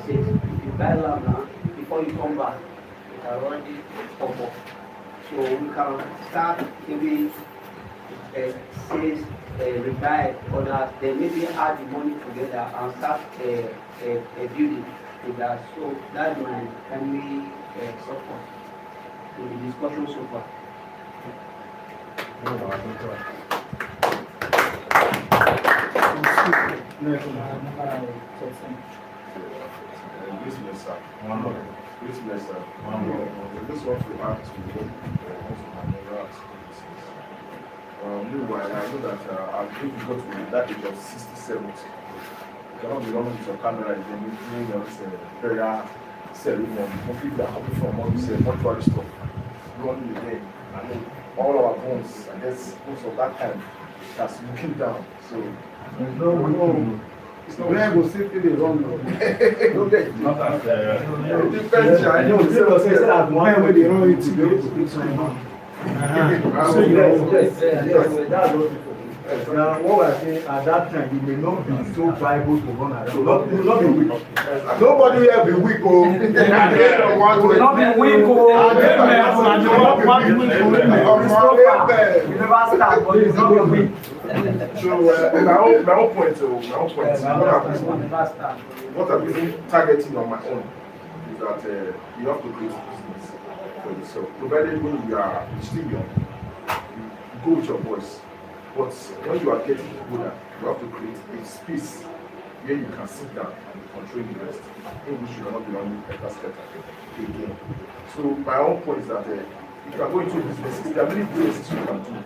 says, if you buy land now, before you come back, it can already come up. So we can start maybe says rebuy or that they maybe add the money together and start a building with that. So that's my primary support to the discussion so far. This Mesa, one more. This Mesa, one more. This one to add to meanwhile, I know that I think you got to that age of 67. You cannot be running with your camera and then doing your prayer ceremony. People are coming from all this mortuary stuff. Running again. I mean, all our bones, I guess most of that time, that's looking down. So, it's not where go safety they run. No, not that. It depends. I know. People say that one way they run it to go to fix someone. Now, what we're saying at that time, you may not be so viable to run around. You will not be weak. Nobody will be weak. Oh, will not be weak. Oh, you never start, but you not be weak. So, my own point, what I'm targeting on my own is that you have to create business for yourself. Provided when you are still young, you go with your voice. But when you are getting older, you have to create a space where you can sit down and control the rest. In which you cannot be running a basket again. So my own point is that if you can go into businesses, there are many businesses you can do in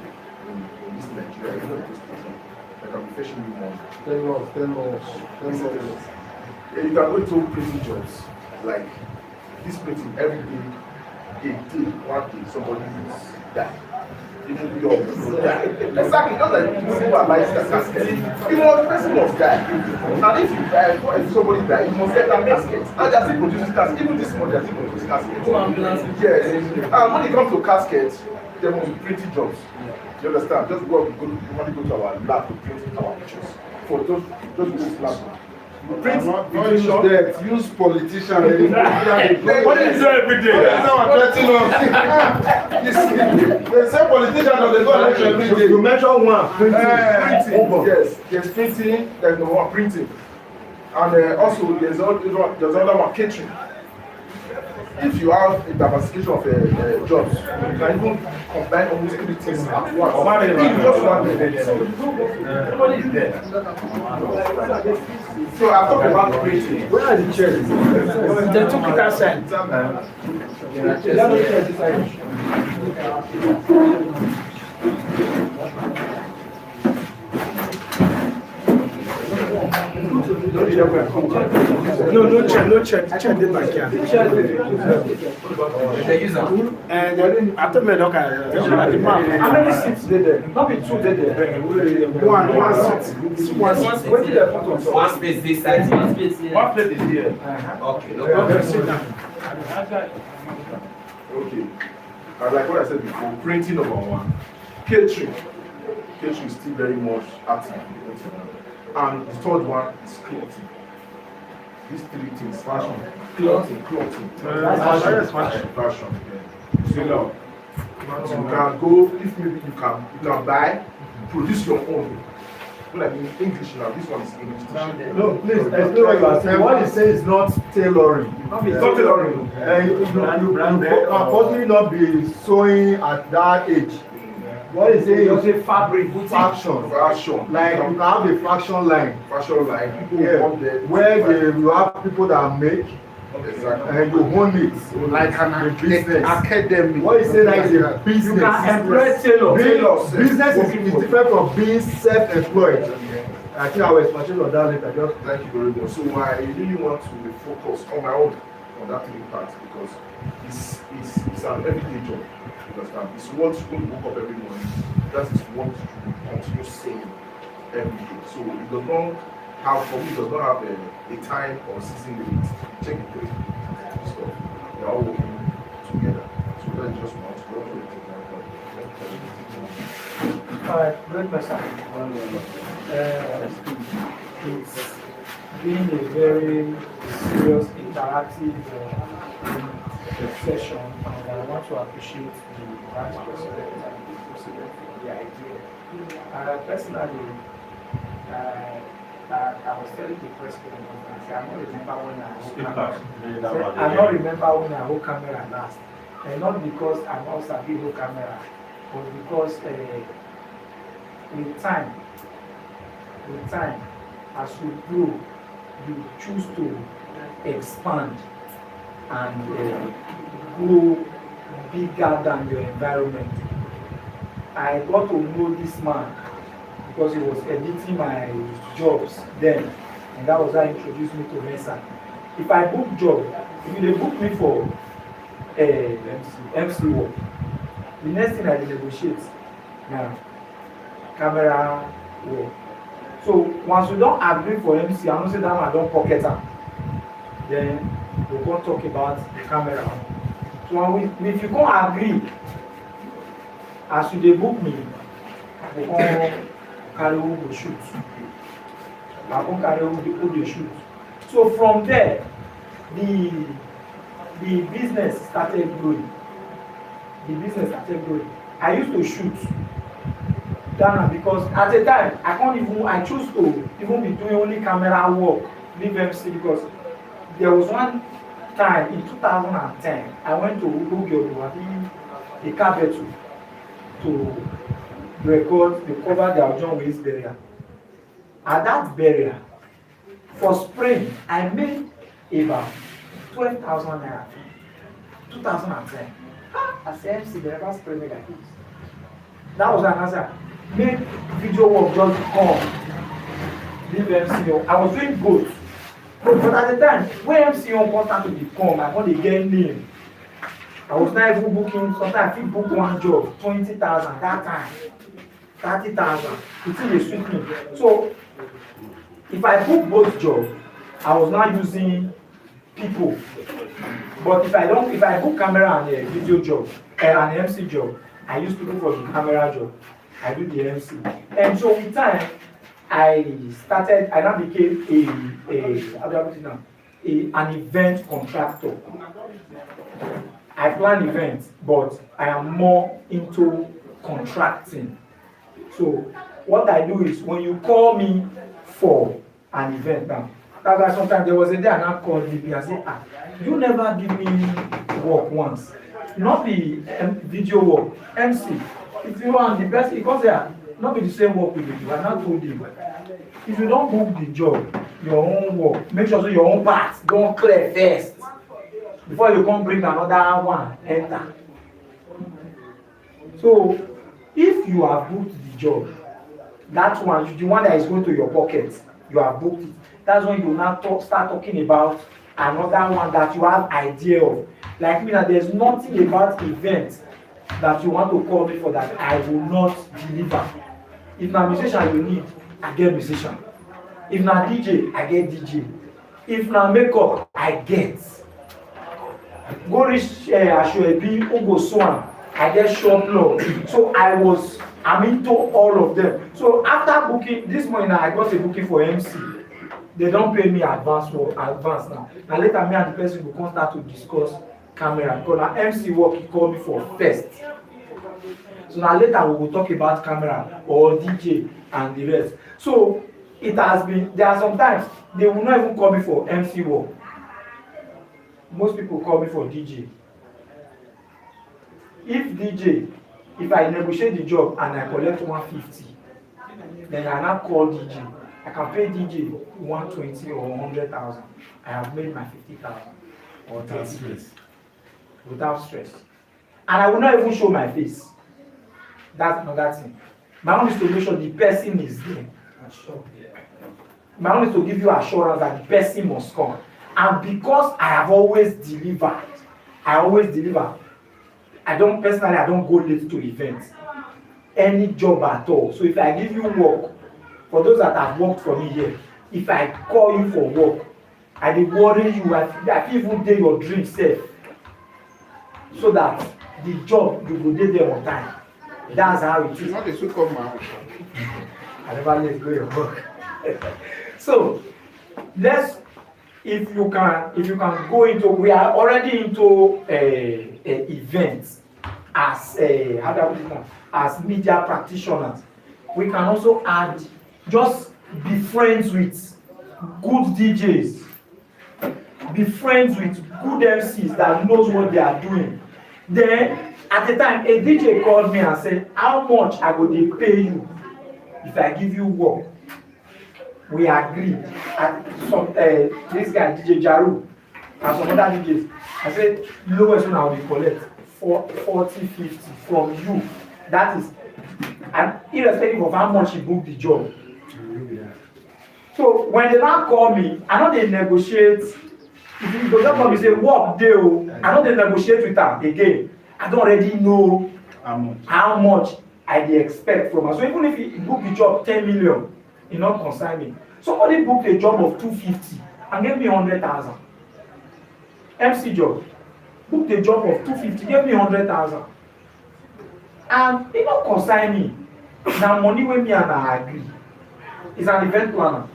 this Nigeria. You know, that can be fetching you money. Tell us. You can go into printing jobs like this printing every day, one day somebody is dying. Exactly, just like people are buying the casket. The person must die. And if you die, if somebody dies, you must get that casket. And they are still producing caskets. Even this month, they are still producing caskets. Yes. And when it comes to caskets, there must be printing jobs. You understand? Just normally go to our lab to print our pictures. For just use lab. Print not use that, use politicians. What do you do every day? They say politicians are the go election every day. You mention one. Printing. Yes, there's printing, there's no one printing. And also there's another one, catering. If you have a diversification of jobs, you can even combine almost 3 things at once. Just one nobody is there. So I'm talking about creating. Where are the chairs? They took it outside. No chair. The chair did back here. And after me, how many seats did there? Not be 2 did there. One seat. What did they put on? One space this side. One plate is here. Okay, no Okay, problem. sit down. Okay. And like what I said before, printing number 1. Catering. Catering is still very much active. And the third one is clothing. These 3 things, fashion, clothing. Fashion. So now, you can go, if maybe you can buy, produce your own. Like in English now, this one is English. No, please explain what you are saying. What you say is not tailoring. It's not tailoring. You can possibly not be sewing at that age. What is it? You say fabric, Fashion. Like you can have a fashion line. Fashion line. People want them. Where you have people that make exactly. and you own it. Like an business. academy. What you say that is a business. you can employ tailors. Business is different from being self-employed. I think I will explain on that later. Thank you very much. So I really want to focus on my own on that 3 parts because it's an everyday job. Understand? It's what you're going to wake up every morning. That is what you continue saying every day. So it does not have, for me, it does not have a time or season limit. Check the place, stuff. They're all working together. So that's just one to work with. Alright, great message. It's been a very serious, interactive session, and I want to appreciate the vice president and the president for the idea. Personally, I was telling the president, I don't remember when I hold camera last, and not because I'm not sabi hold camera, but because with time, as you grow, you choose to expand and grow bigger than your environment. I got to know this man because he was editing my jobs then, and that was how he introduced me to Mesa. If I book job, if they book me for MC work, the next thing I negotiate now, camera work. So once we don't agree for MC, I don't say that I don't pocket am. Then we go talk about the camera. So when if you can't agree, as you dey book me, we come carry who go shoot. I come carry who dey shoot. So from there, the business started growing. I used to shoot down because at the time I choose to even be doing only camera work, leave MC because there was one time in 2010 I went to Ugbo, a capital, to record the cover their John Wayne's burial. At that burial, for spring, I made about 12,000 naira. 2010. I said, MC, the never spray me like this. That was an answer. Make video work just come. Leave MC. I was doing both. But at the time, when MC want to come, I want to get name. I was not even booking. Sometimes I fit book one job 20,000 that time, 30,000. It still dey sweet me. So if I book both jobs, I was not using people. But if I book camera and a video job and MC job, I use people for the camera job. I do the MC. And so with time, I now became how do I put it now? An event contractor. I plan events, but I am more into contracting. So what I do is when you call me for an event now, that's why sometimes there was a day I now called DB and say, you never give me work once. Not the video work, MC. If you want the best, because not be the same work we do. I now told you. If you don't book the job, your own work, make sure so your own parts don't clear first before you come bring another one enter. So if you have booked the job, that one, the one that is going to your pocket, you have booked it. That's when you now start talking about another one that you have idea of. Like me, that there's nothing about events that you want to call me for that I will not deliver. If na musician you need, I get musician. If na DJ, I get DJ. If na makeup, I get. Go reach Ashoebi, Ogo Swan, I get short law. So I'm into all of them. So after booking, this morning I got a booking for MC. They don't pay me advance now. Now later me and the person will come start to discuss camera. Because now MC work he called me for first. So now later we will talk about camera or DJ and the rest. So it has been, there are sometimes they will not even call me for MC work. Most people call me for DJ. If I negotiate the job and I collect 150, then I now call DJ. I can pay DJ 120 or 100,000. I have made my 50,000 or 30 without stress. And I will not even show my face. That's another thing. My own is to make sure the person is there. My own is to give you assurance that the person must come. And because I have always delivered, I don't go late to events. Any job at all. So if I give you work, for those that have worked for me here, if I call you for work, I dey worry you, I fit even dey your dream safe. So that the job you go dey there on time. That's how it is. Not the so-called man. I never let go your work. So if you can go into, we are already into events as as media practitioners. We can also add, just be friends with good DJs, be friends with good MCs that knows what they are doing. Then at the time, a DJ called me and said, how much I go dey pay you if I give you work? We agreed. This guy, DJ Jaru, and some other DJs, I said, lowest one I will collect 40, 50 from you. That is, and irrespective of how much he booked the job. So when they now call me, I know they negotiate. If you go just call me say work dey o, I know they negotiate with them again. I don't already know how much I dey expect from her. So even if he book the job 10 million, e not concern me. Somebody booked a job of 250 and gave me 100,000. MC job booked a job of 250, gave me 100,000. And e not concern me. Na money wey me and I agree. It's an event planner.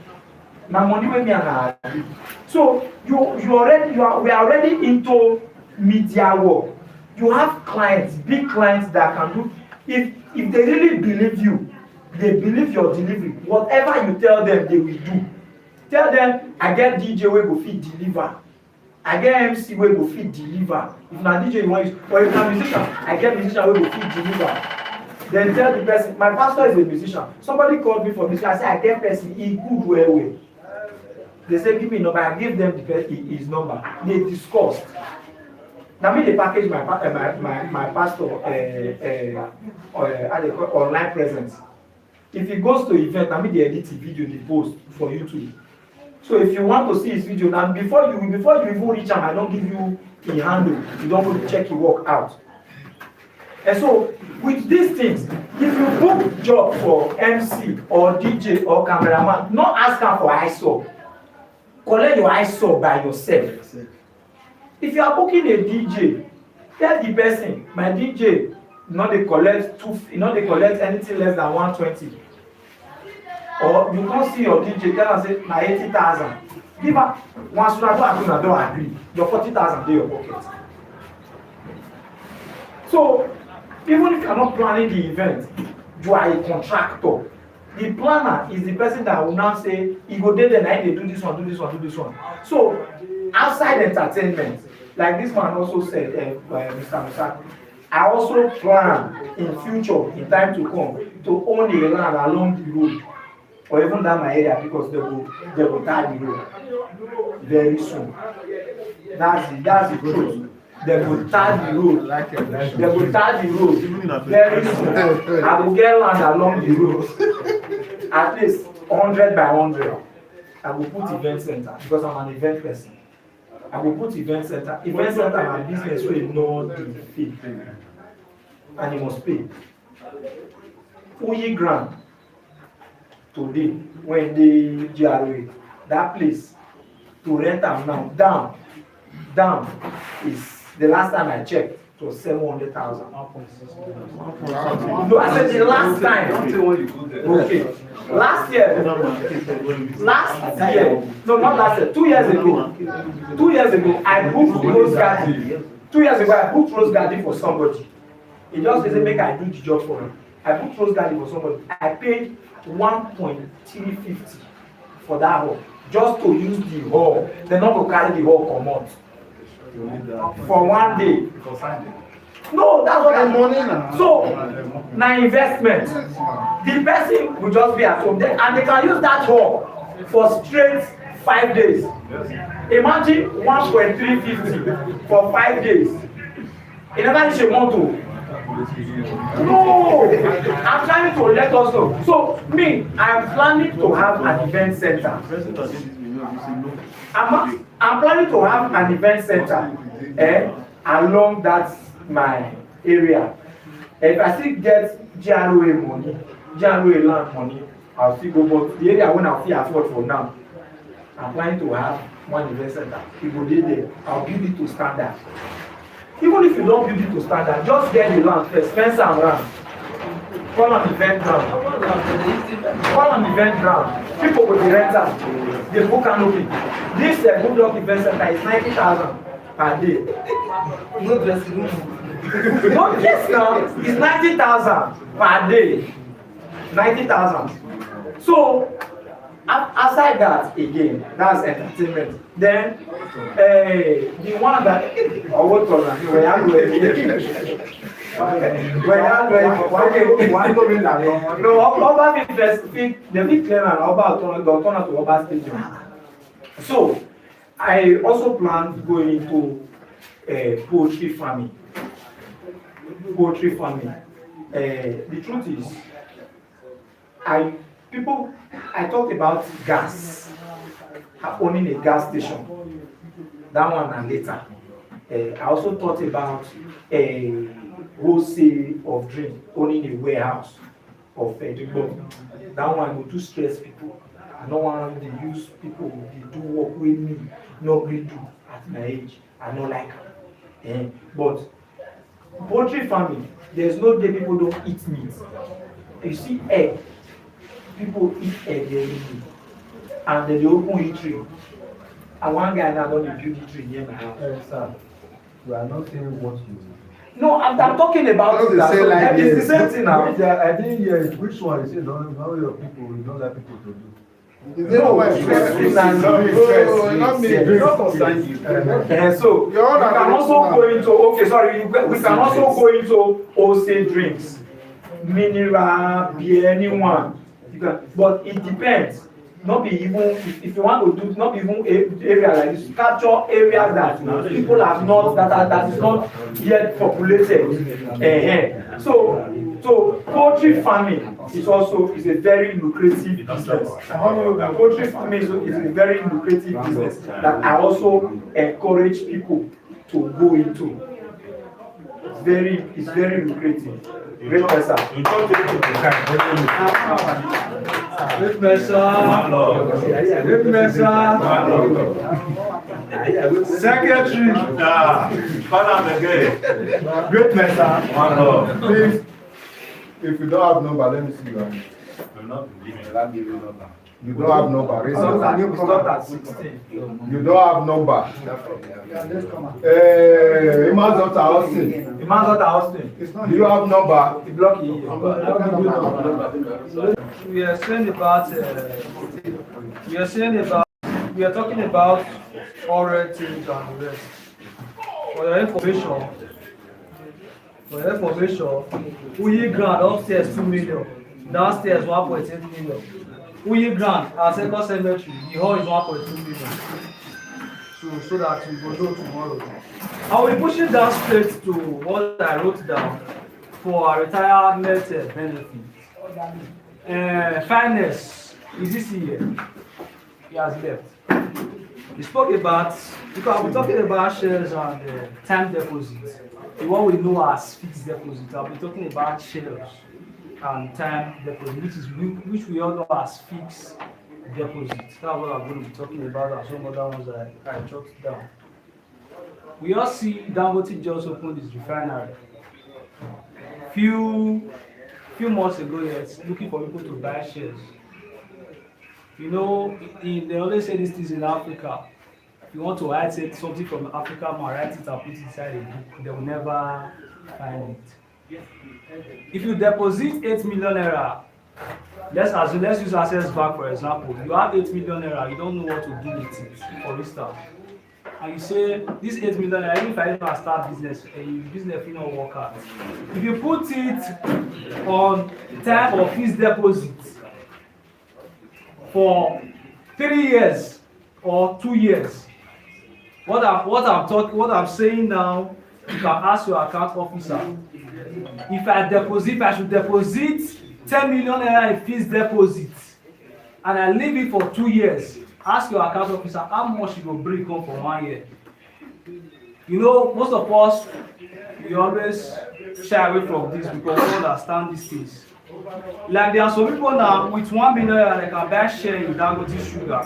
Na money wey me and I agree. So we are already into media work. You have clients, big clients that can do. If they really believe you, they believe your delivery. Whatever you tell them, they will do. Tell them, I get DJ wey go fit deliver. I get MC wey go fit deliver. If na DJ you want use, or if na musician, I get musician wey go fit deliver. Then tell the person, my pastor is a musician. Somebody called me for musician. I say I get person, he good well. They say give me number. I give them his number. They discussed. Now me they package my pastor online presence. If he goes to event, now me they edit the video, they post for YouTube. So if you want to see his video now, before you even reach him, I don't give you a handle. You don't go to check your work out. And so with these things, if you book job for MC or DJ or cameraman, not ask them for ISO. Collect your ISO by yourself. If you are booking a DJ, tell the person, my DJ, they collect anything less than 120. Or you can't see your DJ, tell her say na 80,000. Give her once you don't agree, your 40,000 in your pocket. So even if you are not planning the event, you are a contractor. The planner is the person that will now say, he go there, then I do this one, do this one, do this one. So outside entertainment, like this man also said, Mr. Musa, I also plan in future, in time to come, to own a land along the road, or even down my area, because they will tie the road very soon. That's the truth. They will tie the road. They will tie the road very soon. I will get land along the road, at least 100 by 100. I will put event center because I'm an event person. I will put event center. Event center is my business where you know the fee, and you must pay. Uyi Grand today when the GRA, that place to rent am now down is the last time I checked it was 700,000. No, I said the last time. Okay. Last year, no, not last year, 2 years ago. 2 years ago, I booked Rose Garden. 2 years ago, I booked Rose Garden for somebody. He just said, make I do the job for him. I booked Rose Garden for somebody. I paid 1.350 for that hall, just to use the hall. They're not going to carry the hall come out. For 1 day. No, that's what I'm money now. So, now investment. The person will just be at home there, and they can use that hall for straight 5 days. Imagine 1.350 for 5 days. In never reach a month. No, I'm trying to let us know. So, me, I'm planning to have an event center. I'm planning to have an event center along that my area. If I still get GRA money, GRA land money, I'll still go. But the area when I'll still afford for now, I'm planning to have one event center. If we did there, I'll build it to standard. Even if you don't build it to standard, just get the land first, fence and land. Call an event ground. Call an event ground. People with the renters, the book canopy. This good luck event center is 90,000 per day. No dressing room. No, yes now, it's 90,000 per day. 90,000. So, aside that, again, that's entertainment. Then, the one that I work on, no, Oba the big claim and Oba turn to Oba Stadium. So, I also plan going into poultry farming. The truth is, I talked about gas, owning a gas station. That one and later. I also thought about a wholesale of drink, owning a warehouse of drink. That one will too stress people. I don't want to use people they do work with me, not really do at my age. I don't like them. But poultry farming, there's no day people don't eat meat. You see egg, people eat egg every day. And then they open eatery. And one guy now don't build eatery near my house. Sir, we are not saying what you do. No, I'm talking about it. Like it's the same thing now. I didn't hear it. Which one? You say don't know your people, you don't like people to do. No, so we can also go into we can also go into wholesale drinks, mineral, beer, anyone. But it depends. not be even if you want to do not be even area like this, capture areas that people have not that is not yet populated. So poultry farming is a very lucrative business. Poultry farming is a very lucrative business that I also encourage people to go into. It's very lucrative. Great person. Great Secretary. Great Mesa. Please, if you don't have number, let me see your hand. You don't have number. Raise your hand. You start at 16. You don't have number. Iman's daughter Austin. Do you have number? We are talking about oral things and the rest. For your information, Uyi grant upstairs 2 million, downstairs 1.8 million. Uyi grant our second cemetery, the hall is 1.2 million. So that we will know tomorrow. I will be pushing down straight to what I wrote down for our retirement benefit. Fairness is this year. He has left. We spoke about, because we're talking about shares and time deposits. What we know as fixed deposit. I'll be talking about shares and time deposit, which we all know as fixed deposit. That's what I'm going to be talking about, and some other ones that I jotted down. We all see Dangote just opened his refinery. Few months ago, yes, looking for people to buy shares. You know, they always say these things in Africa. If you want to write something from Africa, write it and put it inside a book. They will never find it. If you deposit 8 million naira, let's use Access Bank for example. You have 8 million naira, you don't know what to do with it, for instance. And you say, this 8 million naira, even if I don't start business, business will not work out. If you put it on time of fixed deposit for 3 years or 2 years, what I'm saying now, you can ask your account officer. If I should deposit 10 million naira in fixed deposit and I leave it for 2 years, ask your account officer how much you will bring up for 1 year. You know, most of us, we always shy away from this because we don't understand these things. Like there are some people now with 1 million naira they can buy share in Dangote Sugar.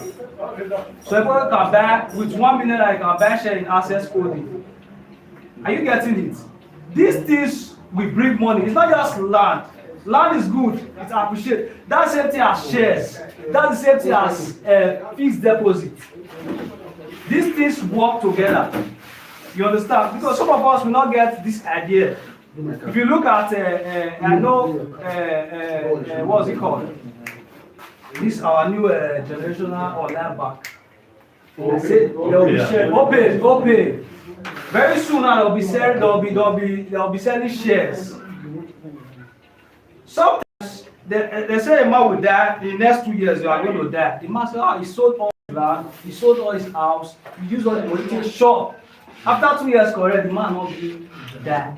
So people can buy with 1 million naira they can buy share in Access Holding. Are you getting it? These things will bring money. It's not just land. Land is good. It's appreciated. That's the same thing as shares. That's the same thing as fixed deposit. These things work together. You understand? Because some of us will not get this idea. If you look at, I know, what's it called? This our new generational online bank. They say they'll be sharing. Open. Very soon now they'll be selling shares. Sometimes they say a man will die in the next 2 years. You are going to die. The man says, he sold all his land, he sold all his house, he used all the money to shop. After 2 years, correct, the man not be die.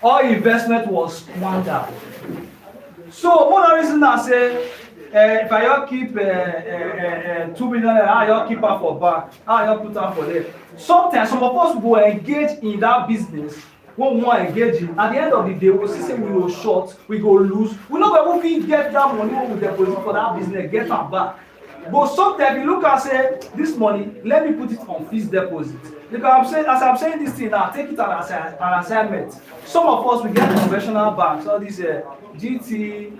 All investment was squandered. So one of the reasons I say, if I keep 2 million, I keep her for back, I put her for there. Sometimes some of us will engage in that business. When we want to engage in, at the end of the day, we'll see we will short, we go lose. We're not going to get that money when we deposit for that business, get her back. But sometimes you look and say, this money, let me put it on fixed deposit. Because as I'm saying this thing now, take it as an assignment. Some of us, we get conventional banks, all these GT,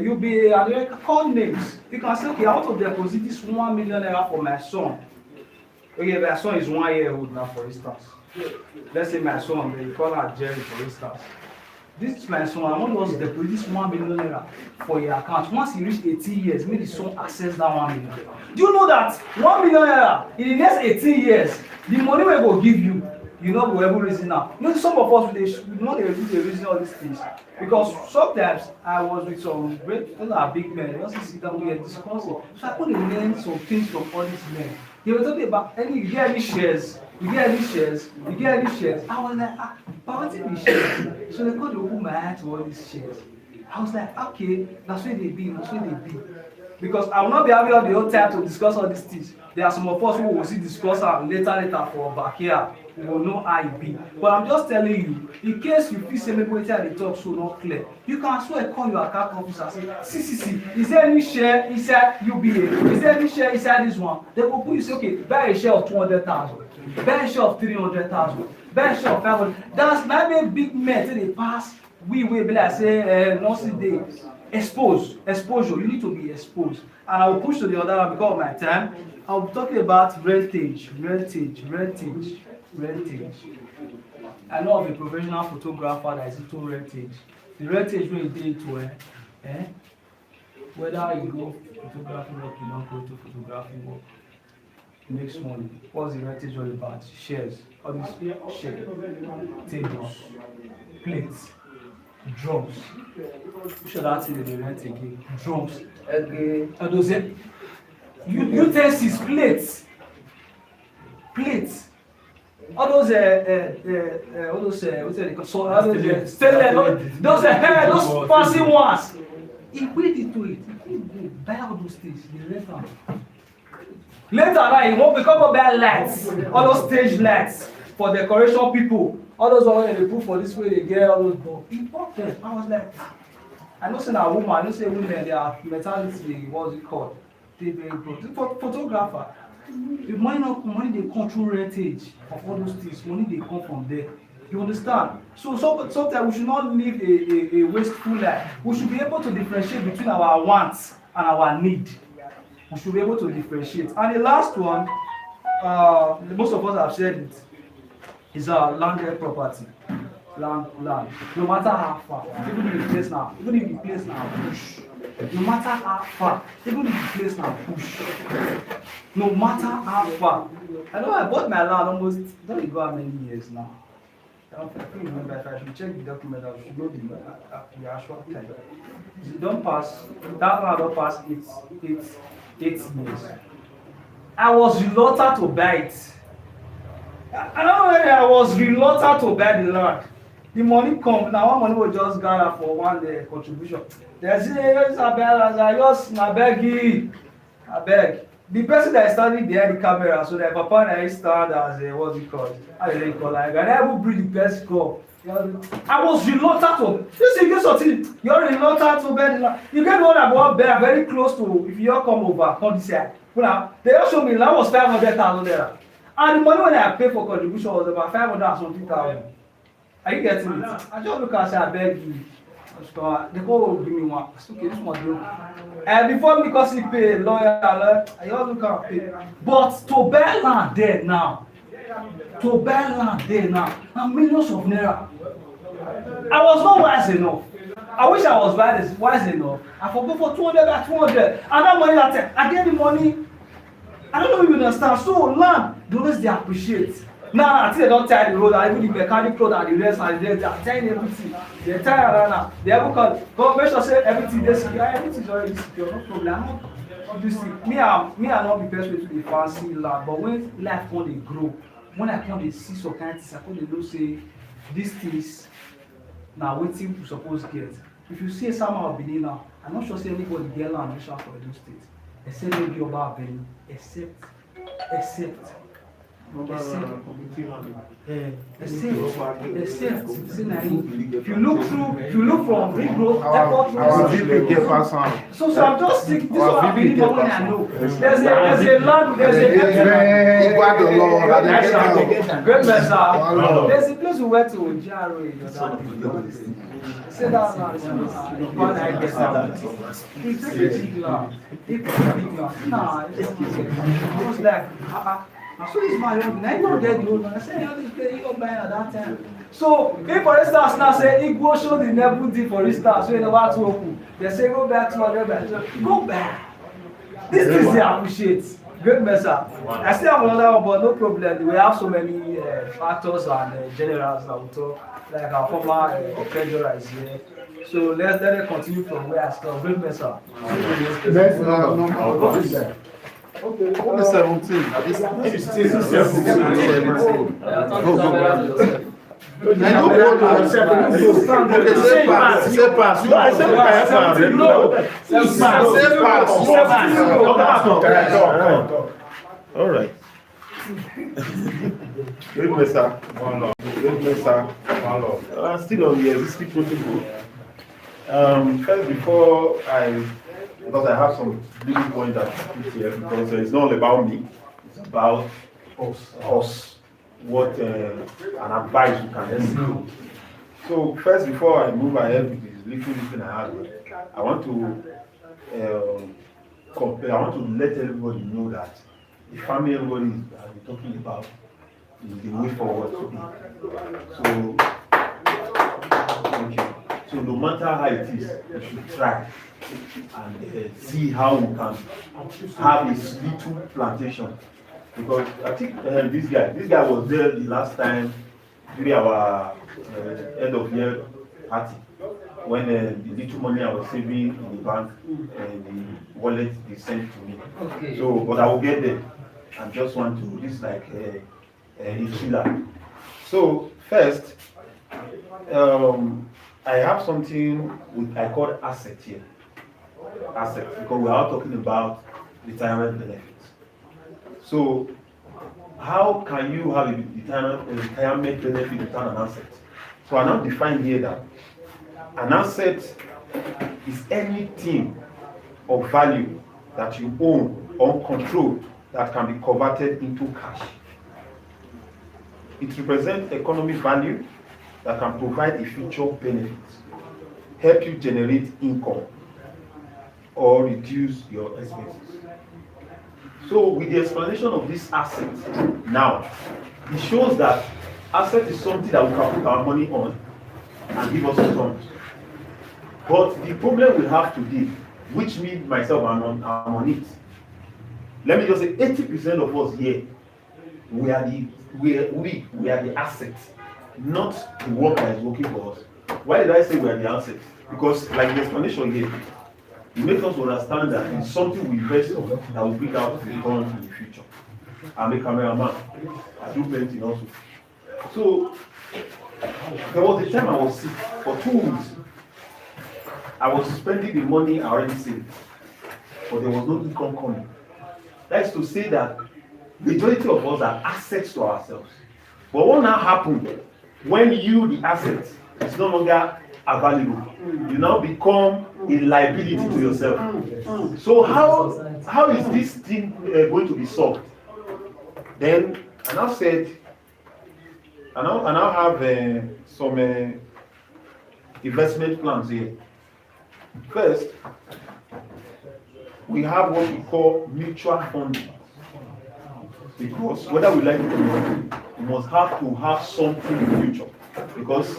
UBA, and they call names. You can say, okay, I want to deposit this 1 million naira for my son. Okay, my son is 1 year old now, for instance. Let's say my son, they call her Jerry, for instance. This is my son, I want us to deposit this 1 million naira for your account. Once he reach 18 years, make the son access that 1 million. Do you know that 1 million naira in the next 18 years, the money we go give you, you know we ever reason now. You know, some of us we know they reason all these things because sometimes I was with some great, big men. They also sit down, we were discussing. So I could learn some things from all these men. They were talking about you get any shares, you get any shares, you get any shares. I was like, but what if we shares? So they got to open my eye to all these shares. I was like, okay, that's where they be, that's where they be. Because I will not be having all the whole time to discuss all these things. There are some of us who will see discuss later for back here. We will know how it be. But I'm just telling you, in case you feel say maybe wetin the talk so not clear, you can as well call your account officer and say, see, is there any share inside UBA? Is there any share inside this one? They will put you say, okay, buy a share of 200,000, buy a share of 300,000, buy a share of 500. That's not make big men till they pass. We will be like say, nothing dey. Exposure. You need to be exposed. And I will push to the other one because of my time. I will be talking about rentage. I know of a professional photographer that is into rentage. The rentage wey dey into whether you go photography work, you don't go to photography work, makes money. What's the rentage all about? Shares. All these shares, tables, plates, drums. Who should that thing they rent again? Drums. Okay. And those utensils, plates. All those what's they call? So all those stainless, those fancy ones. He paid into it. He go buy all those things. They rent them. Later now, he won't become buy lights, all those stage lights for decoration people. All those ones they put for this way, they get all those bulbs. He bought them. I was like, I know say na woman, I know say women, their mentality, what's it called? They very good. Photographer, the money they come through rentage of all those things, money they come from there. You understand? So sometimes we should not live a wasteful life. We should be able to differentiate between our wants and our need. We should be able to differentiate. And the last one, most of us have said it, is our landed property. Land. No matter how far, even if the place now push. No matter how far, even if the place now push. No matter how far. I know I bought my land almost, don't go how many years now. I don't remember if I should check the document, I should know the actual time. It don't pass, that land don't pass 8 years. I was reluctant to buy it. I don't know whether I was reluctant to buy the land. The money come, now one money will just gather for one contribution. They say, I beg. The person that is standing behind the camera, so that papa and I stand as what's it called? How do they call it? And I will bring the person come. I was reluctant to. You see, you get something, you're reluctant to buy the land. You get one that go there very close to, if you all come over, come this side. They just show me that was 500,000 there. And the money when I pay for contribution was about 500 and something thousand. Are you getting it? I just look and say, I beg you. They go give me one. I said, okay, this one do. And before me, because he pay lawyer, I just look and pay. But to buy land there now, and millions of naira. I was not wise enough. I wish I was wise enough. I forgot for 200 at 200. And that money that time, I get the money. I don't know if you understand. So land, those they appreciate. Now, until they don't tie the road, and even the mechanic road and the rest, and they are tying everything. They tie around now. They have God make sure say everything they secure. Everything is already secure. No problem. You see, me I not be best way to the fancy land, but when life come dey grow, when I come dey see some kind things, I come dey know say these things na wetin we suppose get. If you see someone of Benin now, I'm not sure say anybody get land reach out for Edo State, except maybe Oba Benin, except. If you look from big road, airport road. So I'm just thinking, this is what I believe when I know. There's a land, Great Mesa. There's a place we went to in Jaro. Say that land, one I guess it's a big land. Nah, I was like, so this man, I don't get the old man. I say, you don't buy at that time. So, if for instance now say, he go show the neighborhood thing for instance, so you know what to open. They say, go back to whatever. Go back. This is they appreciate. Great Mesa. I still have another one, but no problem. We have so many factors and generals that we talk. Like our former treasurer is here. So let it continue from where I start. Great Mesa. Next number. What is that? Okay, what is 17? It's 17. Go, go. I know what you are saying. Okay, say pass. Say pass. You are saying pass. No. Say pass. All right. Great Mesa. Great Mesa. Still on the existing protocol. First, because I have some little points that fit here, because it's not all about me, it's about us. What an advice you can listen. So first, before I move ahead with this little thing I have, I want to compare. I want to let everybody know that the family everybody has been talking about is the way forward to be. So, thank you. So no matter how it is, we should try and see how we can have this little plantation. Because I think this guy was there the last time during our end of year party when the little money I was saving in the bank and the wallet they sent to me. Okay. So, but I will get there. I just want to this like a killer. So first, I have something I call asset here. Asset, because we are talking about retirement benefits. So, how can you have a retirement benefit without an asset? So, I now define here that an asset is anything of value that you own or control that can be converted into cash. It represents economic value that can provide a future benefit, help you generate income, or reduce your expenses. So with the explanation of this asset now, it shows that asset is something that we can put our money on and give us returns. But the problem we have today, which me myself I'm on it. Let me just say 80% of us here, we are the assets, not the work that is working for us. Why did I say we are the assets? Because like the explanation here, it makes us understand that it's something we invest on that will bring out returns in the future. I'm a cameraman. I do painting also. So there was a time I was sick for 2 weeks. I was spending the money I already saved, but there was no income coming. That's to say that majority of us are assets to ourselves. But what now happened when you, the asset, is no longer available? You now become a liability to yourself. So how is this thing going to be solved? Then I now said, I now have some investment plans here. First, we have what we call mutual funding. Because whether we like it or not, we must have to have something in the future. Because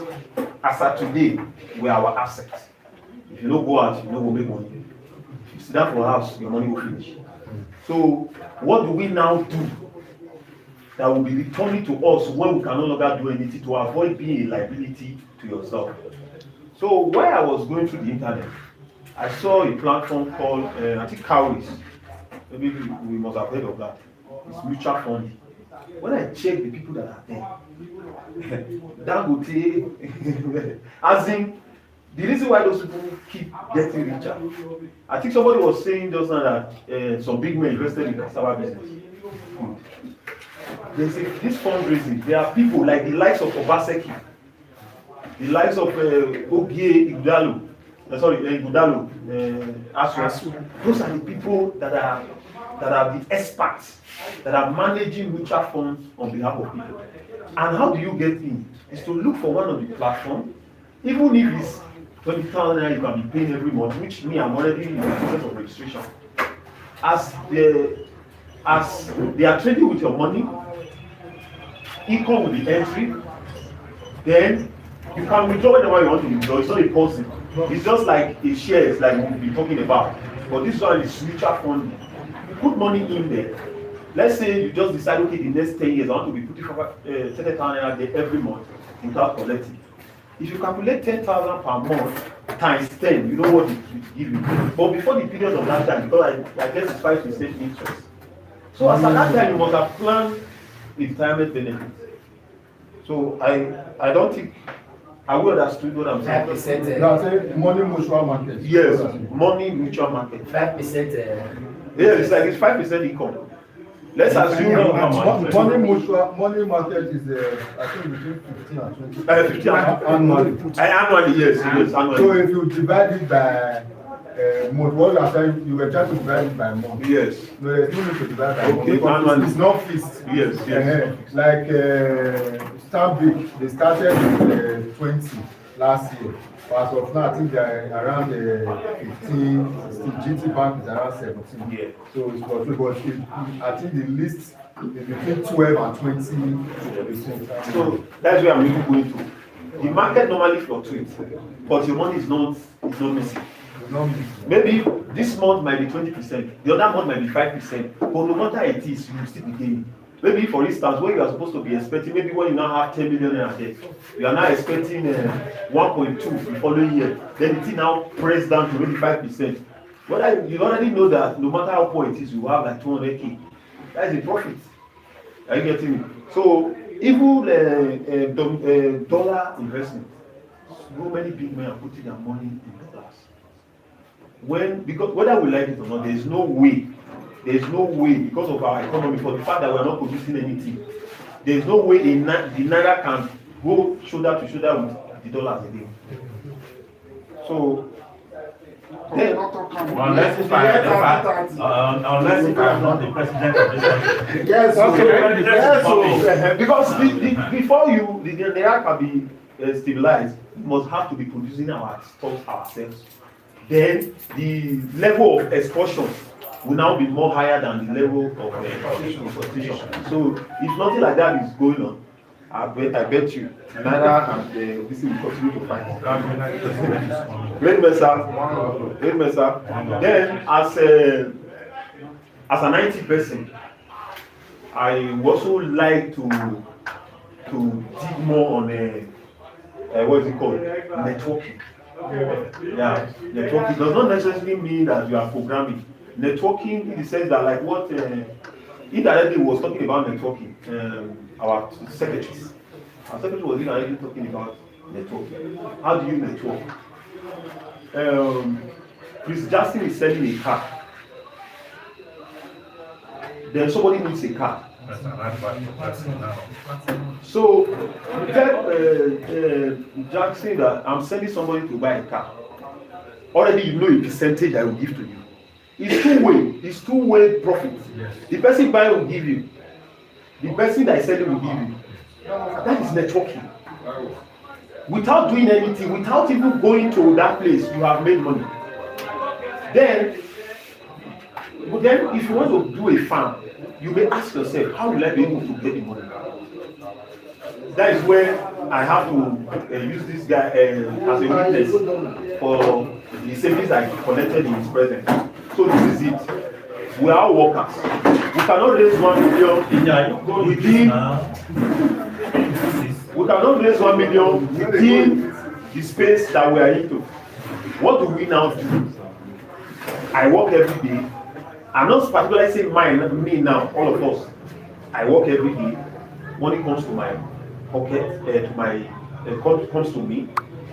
as of today, we are our assets. If you don't go out, you don't go make money. If you sit down for a house, your money will finish. So what do we now do that will be returning to us when we can no longer do anything to avoid being a liability to yourself? So while I was going through the internet, I saw a platform called, I think Cowries. Maybe we must have heard of that. It's mutual funding. When I check the people that are there, Dangote, as in, the reason why those people keep getting richer. I think somebody was saying just now that some big men invested in cassava business. They say this fundraising, there are people like the likes of Obaseki, the likes of Ogie Igudalo, Asu. Those are the people that are the experts that are managing mutual funds on behalf of people. And how do you get in? Is to look for one of the platforms, even if it's 20,000 you can be paying every month, which me I'm already in the process of registration. As they are trading with your money, income will be entry, then you can withdraw whenever you want to withdraw. It's not a person. It's just like a shares like we've been talking about. But this one is mutual funding. You put money in there, let's say you just decide, okay, the next 10 years I want to be putting 30,000 naira there every month without collecting. If you calculate 10,000 per month times 10, you know what it will give you. But before the period of that time, because I guess it's 5% interest. So as at that time, you must have planned a retirement benefit. So I don't think I will understood what I'm saying. 5%. You are saying money mutual market. Yes, money mutual market. 5%. Yeah, it's like it's 5% income. Let's assume money market is I think between 15 and 20. 15 annually. Annually, yes, annually. So if you divide it by month, what you are saying, you were trying to divide it by month. Yes. No, there's no need to divide by month. Okay, Because annually. it's not fixed. Yes. Like Stanbic, they started with 20 last year. As of now, I think they're around 15, 16. GT Bank is around 17. Yeah. So it's but I think the list is between 12 and 20. So that's where I'm even going to. The market normally fluctuates, but your money is not missing. Maybe this month might be 20%, the other month might be 5%, but no matter it is, you will still be gaining. Maybe for instance, when you are supposed to be expecting, maybe when you now have 10 million naira there, you are now expecting 1.2 the following year, then the thing now press down to maybe 5%. But you already know that no matter how poor it is, you have like 200k. That is a profit. Are you getting me? So even dollar investment, so many big men are putting their money in dollars. Because whether we like it or not, there is no way because of our economy, for the fact that we are not producing anything, there is no way the naira can go shoulder to shoulder with the dollars again. So then, unless if I am not the president of this country. Yes, because before the naira can be stabilized, we must have to be producing our stocks ourselves. Then the level of exportation will now be more higher than the level of importation. So if nothing like that is going on, I bet you Naira and this will continue to fight. Great Mesa. Then as an IT person, I also like to dig more on what is it called? Networking. Yeah, networking does not necessarily mean that you are programming. Networking in the sense that, like what indirectly was talking about networking, our secretaries. Our secretary was indirectly talking about networking. How do you network? Chris Jackson is selling a car. Then somebody needs a car. So you tell Jackson that I'm sending somebody to buy a car. Already you know a percentage I will give to you. It's two-way profit. Yes. The person buying will give you. The person that is selling will give you. That is networking. Without doing anything, without even going to that place, you have made money. Then if you want to do a farm, you may ask yourself, how will I be able to get the money? That is where I have to use this guy as a witness for the savings I collected in his presence. So this is it. We are workers. We cannot raise 1 million within the space that we are into. What do we now do? I work every day. I'm not particularly saying me now, all of us. I work every day. Money comes to my pocket, comes to me.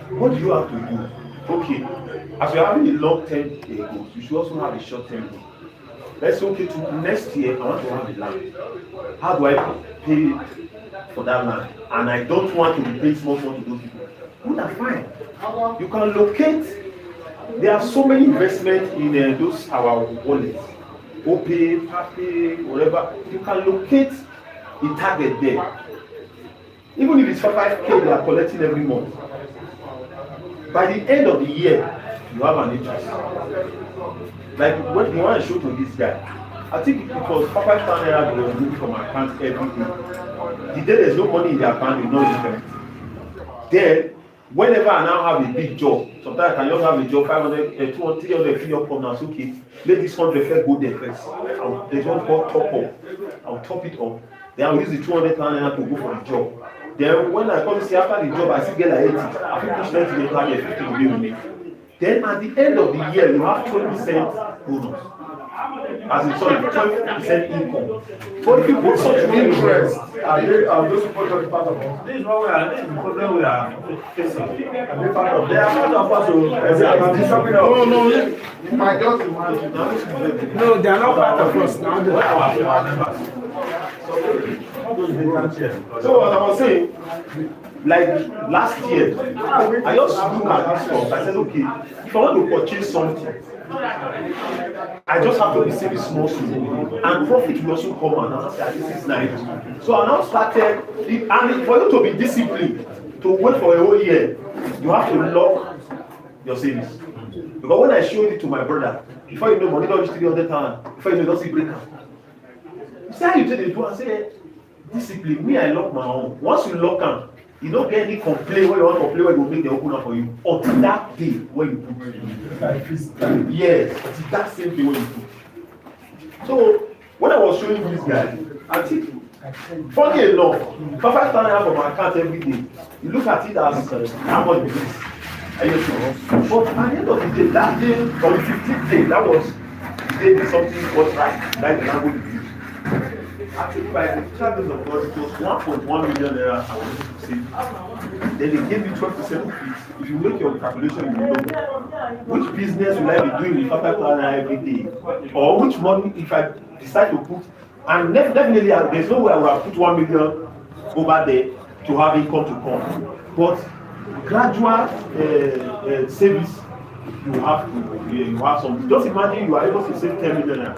What do you have to do? Okay, as you're having a long-term goal, you should also have a short-term goal. Let's say, okay, to next year, I want to have a land. How do I pay for that land? And I don't want to be paying small to those people. Good and fine. You can locate. There are so many investments in those our wallets. OPay, PAPay, whatever. You can locate a target there. Even if it's for 5K, they are collecting every month. By the end of the year, you have an interest. Like what the one I showed to this guy, I think it was 5,000 naira they were removing from my account every day. The day there's no money in the account, you know it's different. Then Whenever I now have a big job, sometimes I can just have a job, 500, 200, 300 figure come now. It's okay. Let this 100 first go there first. There's one called top up. I'll top it up. Then I'll use the 200,000 to go for the job. Then when I come to see after the job, I still get like 80. I finish 90 later, I get 50 to be with me. Then at the end of the year, you have 20% bonus. As in, sorry, 12% income. But if you put such interest, those people are part of us. This is what we are, this is the problem we are facing. Are they part of They are part of us. No, you might just imagine. No, they are not part of us now. Where our members? so as I was saying, like last year, I just look at this stuff. I said, okay, if I want to purchase something, I just have to receive a small sum, and profit will also come and I said, this is nice. So I now started, and for you to be disciplined, to wait for a whole year, you have to lock your savings. Because when I showed it to my brother, before you know, money don't reach 300,000, before you know, don't see breaker. You see how you take the do and say, discipline, me, I lock my own. Once you lock them, you don't get any complaint when you want to complain when you make the open up for you. Until that day when you put it. Yes, until that same day when you put. So when I was showing this guy, I think funny enough, if I stand out from my account every day, you look at it as how much it is. But at the end of the day, that day on the 15th day, that was the day something was right. That is not going to be. I think by the charges of God, it was 1.1 million naira I was able to save. Then they gave me 12% of it. If you make your calculation, you know which business will I be doing with 5,000 every day, or which money if I decide to put. And definitely, there's no way I would have put 1 million over there to have income to come. But gradual savings, you have some. Just imagine you are able to save 10 million naira.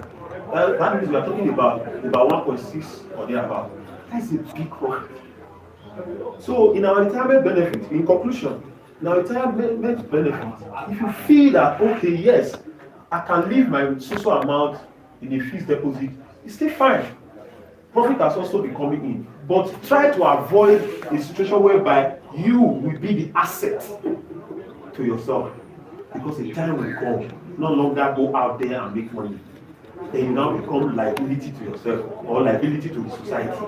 That means we are talking about 1.6 or thereabout. That's a big profit. So in our retirement benefit, in conclusion, in our retirement benefit, if you feel that okay, yes, I can leave my social amount in a fixed deposit, it's still fine. Profit has also been coming in, but try to avoid a situation whereby you will be the asset to yourself, because a time will come, no longer go out there and make money. Then you now become liability to yourself or liability to the society,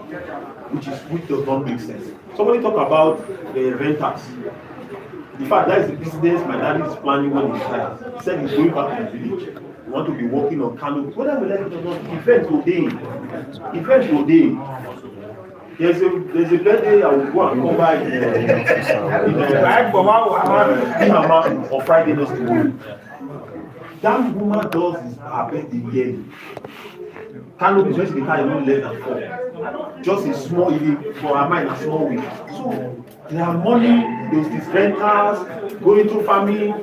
which does not make sense. Somebody talk about renters. In fact, that is the business my daddy is planning when he retires. He said he's going back to the village. He want to be working on canopy. Whether we like it or not, event today. There's a birthday I will go and come by in on Friday next week. That woman does is her birthday yearly. Canopy when she became even less than 4. Just a small, even for her mind, a small way. So there are money, there's these renters, going through family.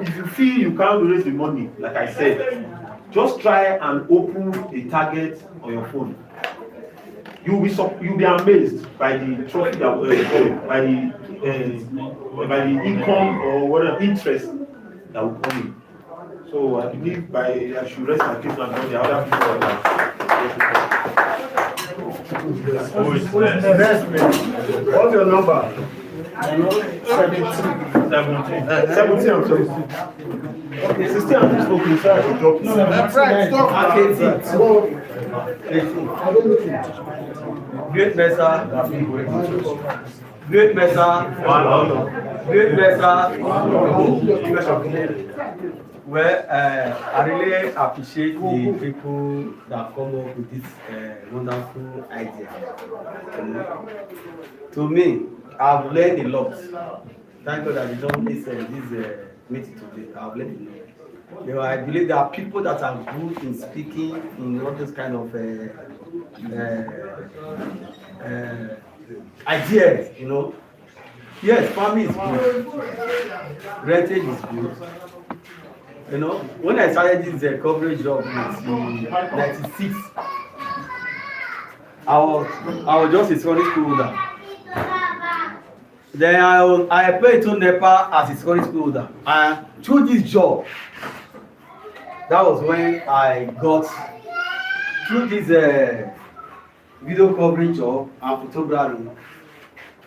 If you feel you can't raise the money, like I said, just try and open a target on your phone. You'll be amazed by the trophy that by the income or whatever interest that will come in. So I believe I should rest my case and not the other people that. What's your number? 17. Okay, 16 and 6 okay, so I should drop it. Great Mesa. Great Mesa. Well, I really appreciate the people that come up with this wonderful idea. To me, I've learned a lot. Thank God that you don't listen this meeting today. I've learned a lot. I believe there are people that are good in speaking in all this kind of ideas, Yes, farming is good. Rentage is good. When I started this coverage job in 96, I was just a secondary school holder. Then I applied to NEPA as a secondary school holder. And through this job, that was when I got through this video coverage job and photography.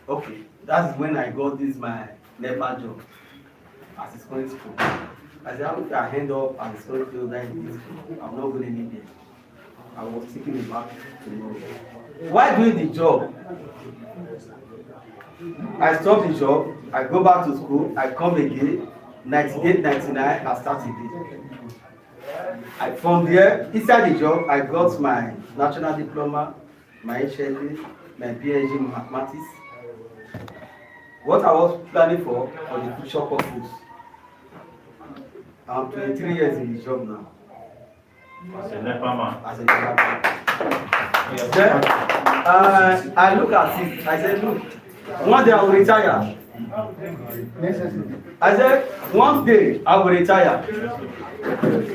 Okay, that's when I got this my NEPA job as a secondary school. I said, how if I end up as a secondary school in this school? I'm not going anywhere. I was taking it back to Europe. While doing the job, I stop the job, I go back to school, I come again, 98, 99, I start again. From there, inside the job, I got my national diploma, my HLA, my PhD in mathematics. What I was planning for the future purpose. I'm 23 years in the job now. As a NEPA man. As a NEPA man. Then, I look at it, I said, look, one day I will retire. I said, one day I will retire.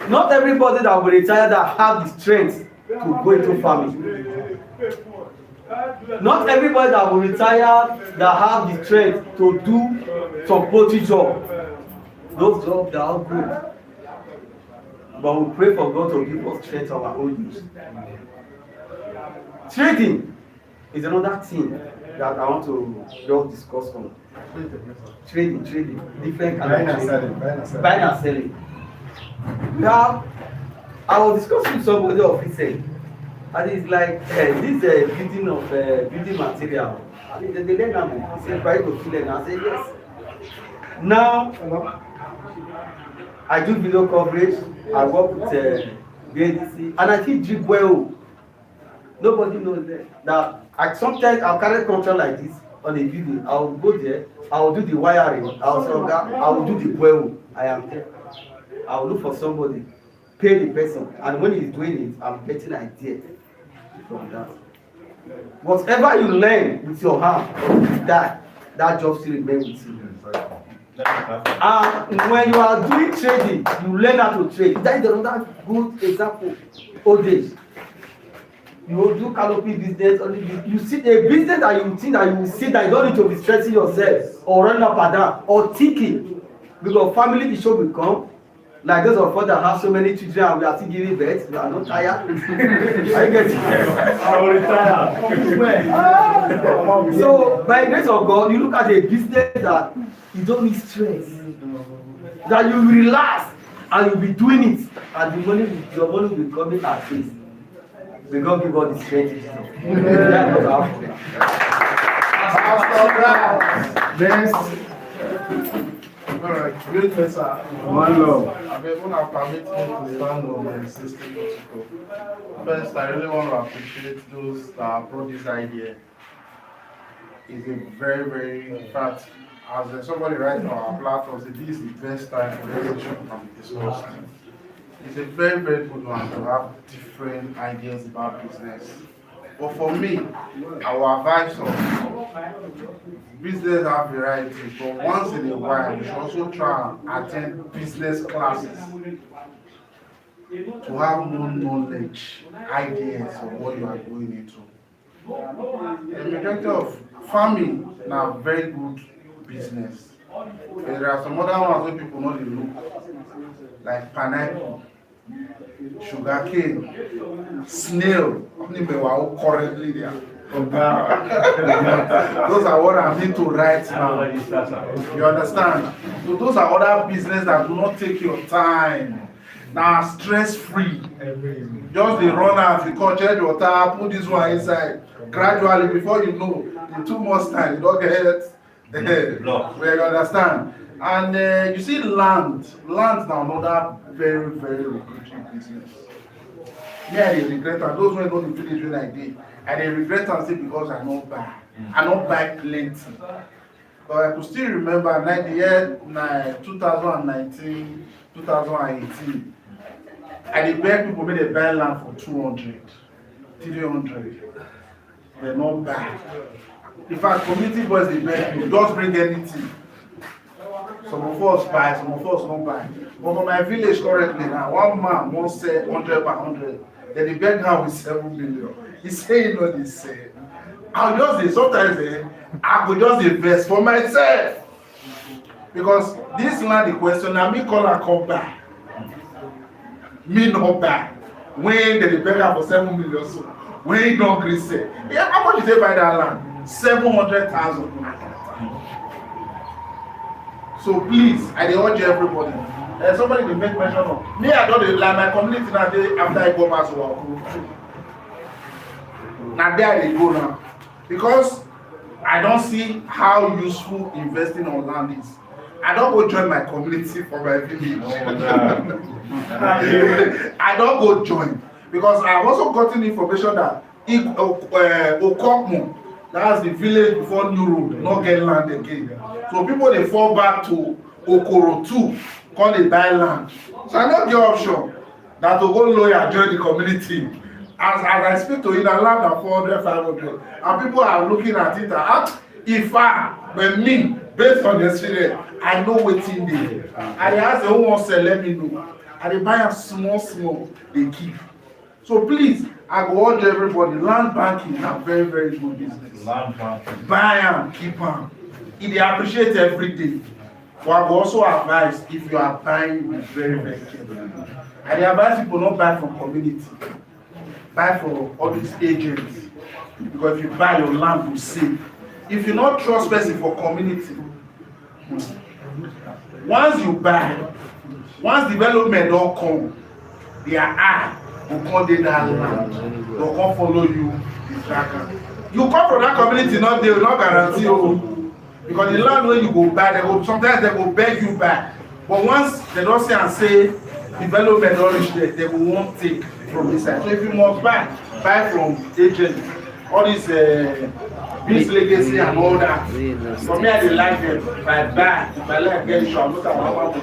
Not everybody that will retire that have the strength to go into farming. Not everybody that will retire that have the strength to do some poultry job. Those jobs, they are all good. But we pray for God to give us strength of our own use. Trading is another thing that I want to just discuss on. Trading, different kind of trading. Buying and selling. Now, I was discussing with somebody of recent, and it's like this building of building material. And they learn them. He said, try to fill it. I said, yes. Now, I do video coverage. I work with BADC, and I keep drip well. Nobody knows that. Sometimes I'll carry control like this on a video. I will go there. I will do the wiring. I will do the well. I am there. I will look for somebody, pay the person, and when he's doing it, I'm getting an idea from that. Whatever you learn with your hand, that job still remains with you. And when you are doing trading, you learn how to trade. That is another good example. Old days. You will do canopy business, you see a business that you think that you will see that you don't need to be stressing yourself or running up and down or thinking, because family issue will come. Like those of us that have so many children and we are still giving birth, we are not tired. I get it. I will retire. So by the grace of God, you look at a business that you don't need stress, that you relax and you'll be doing it, and your money will be coming at least. May God give all the strength. Alright, great Mesa. One love. I mean, when I permit me to stand on my system protocol. First, I really want to appreciate those that brought this idea. It's a very, very, in fact, as somebody writing on our platform said, this is the best time for this issue to be discussed. It's a very, very good one to have different ideas about business. But for me, our advice on business have varieties, but once in a while, we should also try and attend business classes to have more knowledge, ideas of what you are going into. The majority of farming is a very good business. There are some other ones where people know the look, like pineapple, sugarcane, snail, currently there. Those are what I'm into right now. You understand? So those are other business that do not take your time. Now stress-free. Just the run out, the culture, water, put this one inside. Gradually, before you know, in 2 months' time, you don't get we understand. And you see land is another very, very lucrative business. Yeah, I regret, and those who know the village when I did, and they regret and say because I don't buy. I don't buy plenty. But I could still remember 2019, 2018, I did beg people when they buy land for 200, 300. They don't buy. In fact, community boys they beg you, just bring anything. Some of us buy, some of us don't buy. But for my village currently now, one man won't say 100 per 100. Then the beg now with 7 million. He's saying what he said. I'll just say, sometimes I could just invest for myself. Because this land, the question, now me call and come back. Me not buy. When they beg her for 7 million, so when he don't agree, say, yeah, how much is they buy that land? 700,000. So please, I dey urge everybody. Somebody dey make mention of me. I don dey like my community now. Dey after I go pass over Okoro. Na there I dey go now because I don see how useful investing on land is. I don go join my community for my village. I don go join because I have also gotten information that Okokmo, that's the village before New Road, no get land again. So people dey fall back to Okoro too, come dey buy land. So I no get option na to go lawyer join the community. As I speak to you, na land na 400, 500, and people are looking at it and if but me, based on the experience, I know wetin dey. I dey ask them who wan sell, let me know. I dey buy am small, dey keep. So please, I go urge everybody, land banking na very, very good business. Land banking. Buy am, keep am. E dey appreciate every day. But I go also advise if you are buying, be very, very careful. I dey advise people not buy from community. Buy from all these agents. Because if you buy your land, you save. If you not trust person for community, once you buy, once development don come, their eye go come dey that land, go come follow you, distract am. You come from that community, not dey, not guarantee o, because the land wey you go buy, they go sometimes they go beg you back, but once they don see am say development don reach there, they go wan take from inside. So if you must buy from agents, all these Biz Legacy and all that. For me, I dey like them. If I buy, if I like get issue, I'm not a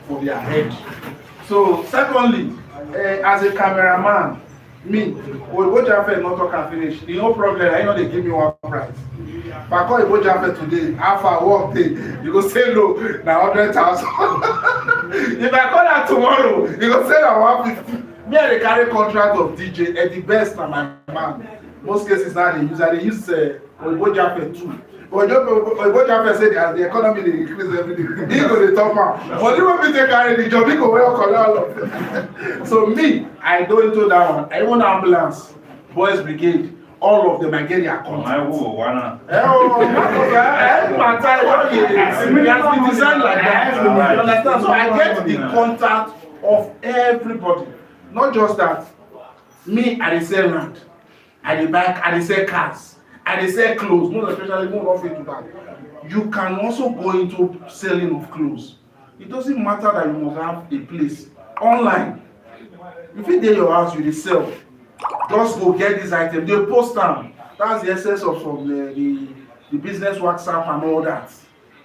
for their head. So secondly, as a cameraman, me, Oyibo Jaffe not talk and finish. The no problem, I know they give me one price. If I call Oyibo Jaffe today, half a work day, you go say no, na 100,000. If I call that tomorrow, you go say na 150. Me, I dey carry contract of DJ at the best na my man. Most cases now they use Oyibo Jaffe too. Oyibo Jaffe said as the economy dey increase every day, he go dey top am. But even me take carry the job, he go well collect all of it. So me, I go into that one. I even ambulance, boys brigade, all of them I get their contact. It has been designed like that. You understand? So I get the contact of everybody. Not just that. Me, I dey sell land. I dey buy, I dey sell cars, I dey sell clothes, most especially more of it to that. You can also go into selling of clothes. It doesn't matter that you must have a place online. If you dey your house, you dey sell. Just go get this item. They post them. That's the essence of the business WhatsApp and all that.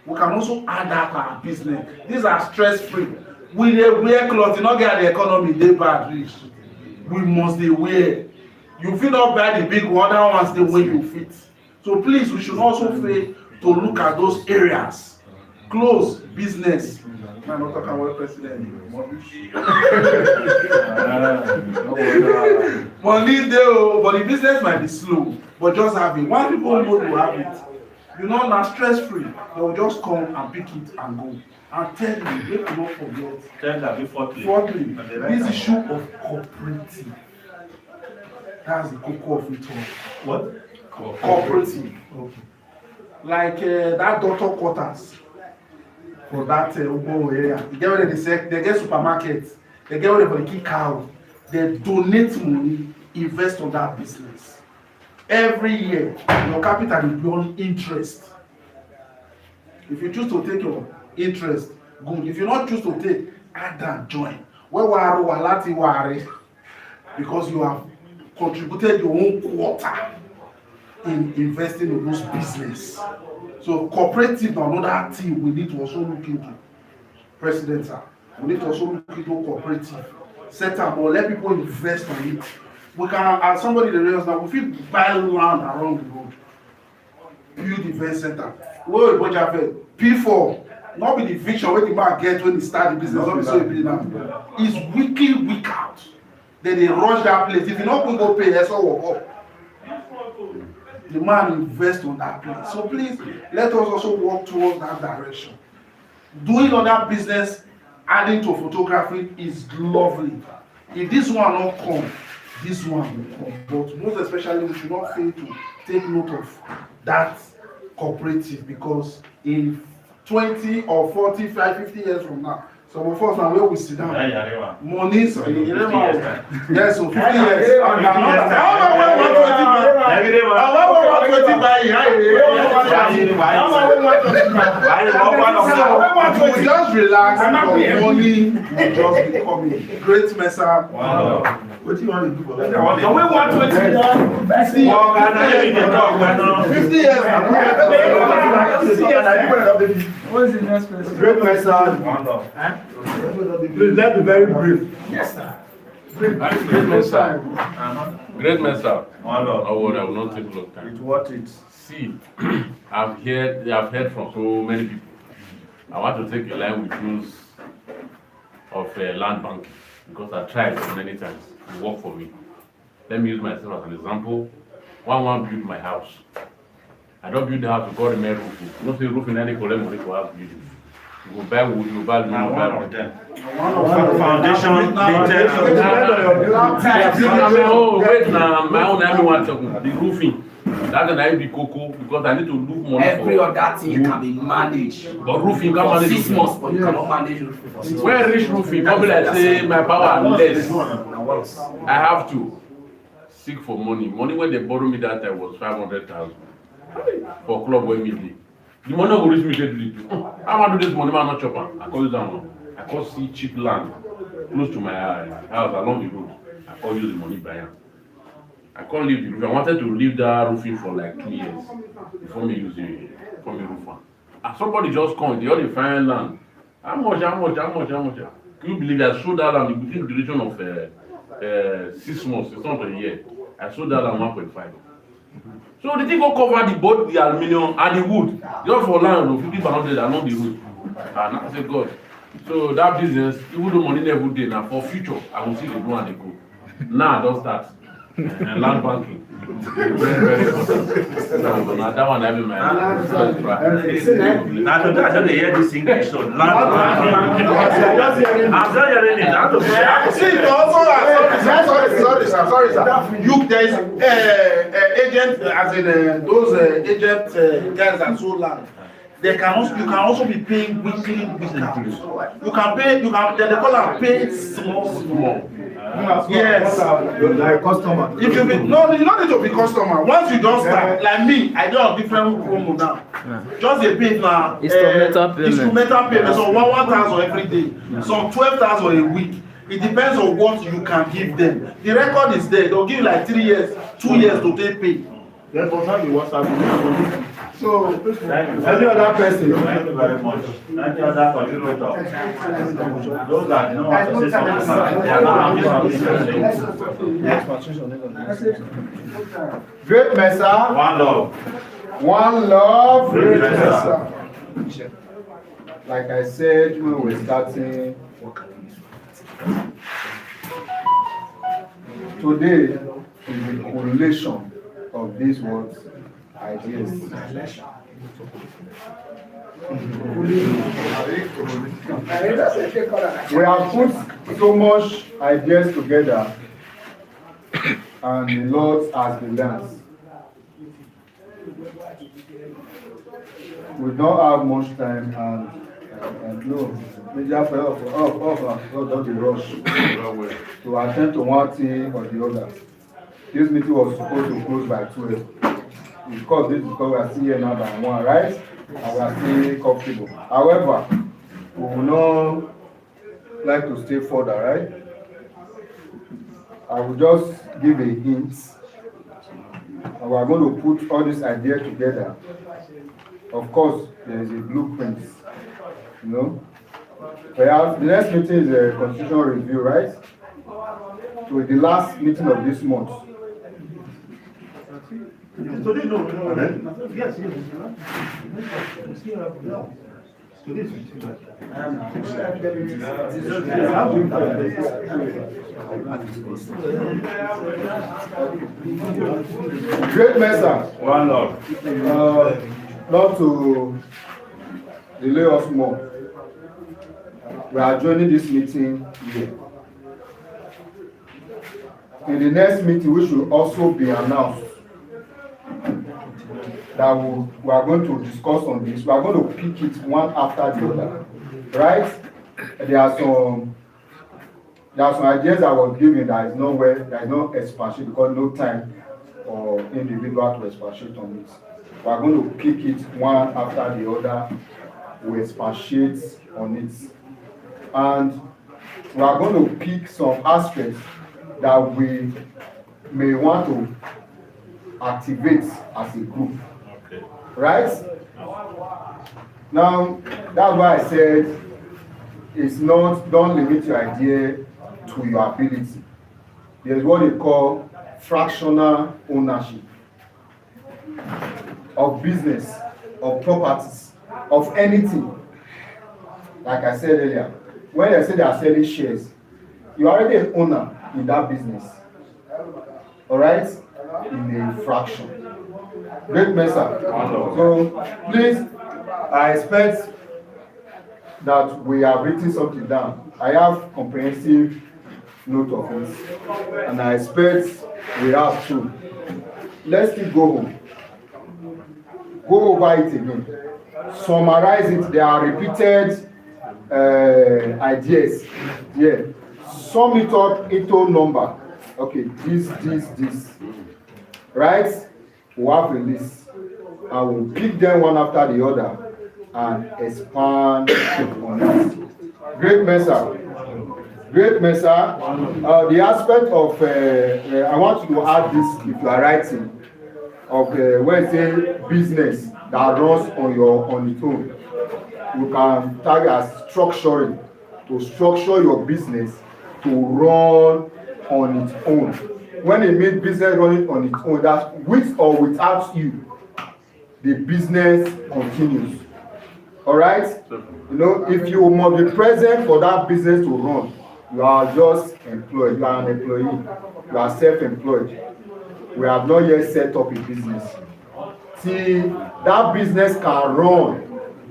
We can also add that to our business. These are stress-free. We dey wear clothes, you not get the economy, they bad rich. We must dey wear. You fit not buy the big one, other ones the way you fit. So please, we should also fail to look at those areas. Close business. I'm not talking about president. Money there, but the business might be slow. But just have it. Once people know you have it, you know, now stress-free. They will just come and pick it and go. And tell you, make you not forget. Tell that fourthly, this issue of cooperative. That's the core of it all. What? Cooperative. Okay. Like that daughter quarters for that Ugbo area. They get where they say they get supermarkets, they get where they keep cow. They donate money, invest on that business. Every year, your capital will be on interest. If you choose to take your interest, good. If you not choose to take, add and join. Because you have contributed your own quarter in investing in those business. So cooperative another thing we need to also look into. President, sir, we need to also look into cooperative. Set up or let people invest in it. We can, as somebody that knows now, we feel buy land around the road. Build event center. Where we budget P4, not be the vision where the man get when he start the business, not be so he now. It's weekly, week out. Then they rush that place. If you not go pay, that's all work up. The man invest on that place. So please, let us also work towards that direction. Doing other business, adding to photography is lovely. If this one not come, this one will come. But most especially, we should not fail to take note of that cooperative, because if 20 or 40, 50 years from now. Some of us are where we sit down. Money, so yes, so 50 years. We just relax, money just be coming. Great Mesa. What do you want to do for that? We want 20 years. 50 years. What's the next person? Great Mesa. Please let me very brief. Yes, sir. Great Mesa. Great Mesa. Oh, I will not take long time. It's what it. See, I've heard from so many people. I want to take a line with use of land banking because I tried many times. It worked for me. Let me use myself as an example. One built my house. I don't build the house to call the main roofing. You don't say roofing any collect money for house building. You go buy wood, you buy Now one of wood. them. Foundation, Oh, wait now, my own everyone talking. The roofing. That's an IB cocoa because I need to look money Every for other thing can be managed. But roofing can For manage 6 months, but you cannot manage roofing for 6 months. when reach roofing, probably like say my power less. I have to seek for money. Money when they borrow me that time was 500,000 for club when me dey. The money go reach me daily too. I want to do this money, man, not chop am. I call use am now. I call see cheap land close to my house along the road. I call use the money buy am. I can't leave the roof. I wanted to leave that roofing for like 2 years before me use the roof one. And somebody just come, they already find land. How much? Can you believe I sold that land within the duration of 6 months? It's not a year. I sold that land 1.5. So the thing go cover both the aluminium and the wood. Just for land of 50 per 100 along the road. And I said, God. So that business, even though money never day now, for future, I will see the do and the go. Now I don't start. And land banking. Very important. Now that one I have in my hand. Now I don't hear this English, so land banking. I'm not hearing it. I don't See, also, sorry, sir. You there's agent, as in those agent guys that sold land. You can also be paying weekly discounts. You can pay. They call them pay small. Yes. Like customer. If you be, no, you don't need to be customer. Once you don't start, like me, I do have different promo now. Just a pay now. Instrumental payment. So 1,000 every day. So 12,000 a week. It depends on what you can give them. The record is there. They'll give you like 3 years, 2 years to take pay. Therefore, now you WhatsApp. So Every other person. Thank you very much. Thank you, other contributor. Those that know how to say something, they are not Great Mesa. One love. One love. Great Mesa. Like I said when we were starting, today is the correlation of these words, ideas. We have put so much ideas together and the Lord has been done. We don't have much time and no, major prayer of don't be rush to attend to one thing or the other. This meeting was supposed to close by 12. Because we are still here now by 1, right? And we are still comfortable. However, we will not like to stay further, right? I will just give a hint. And we are going to put all these ideas together. Of course, there is a blueprint, you know. Perhaps the next meeting is a constitutional review, right? So the last meeting of this month. Today, no. Yes. Great Mesa. One love. Not to delay us more. We are joining this meeting here. In the next meeting, which will also be announced, that we are going to discuss on this. We are going to pick it one after the other, right? There are some ideas I was given that is no expatiate because no time for individual to expatiate on it. We are going to pick it one after the other. We expatiate on it, and we are going to pick some aspects that we may want to activate as a group. Okay. Right? Now, that's why I said it's not, don't limit your idea to your ability. There's what they call fractional ownership of business, of properties, of anything. Like I said earlier, when they say they are selling shares, you're already an owner in that business. All right? In a fraction. Great Mesa. So please, I expect that we have written something down. I have comprehensive note of it, and I expect we have to. Let's still go home. Go over it again. Summarize it. There are repeated ideas. Yeah. Sum it up into number. Okay, this. Right? We have a list. And we'll pick them one after the other and expand on it. Great Mesa. Great Mesa. The aspect of, I want you to add this if you are writing, of when you say business that runs on its own. You can tag as structuring, to structure your business to run on its own. When it means business running on its own, that's with or without you, the business continues. All right? You know, if you must be present for that business to run, you are just employed. You are an employee. You are self-employed. We have not yet set up a business. See, that business can run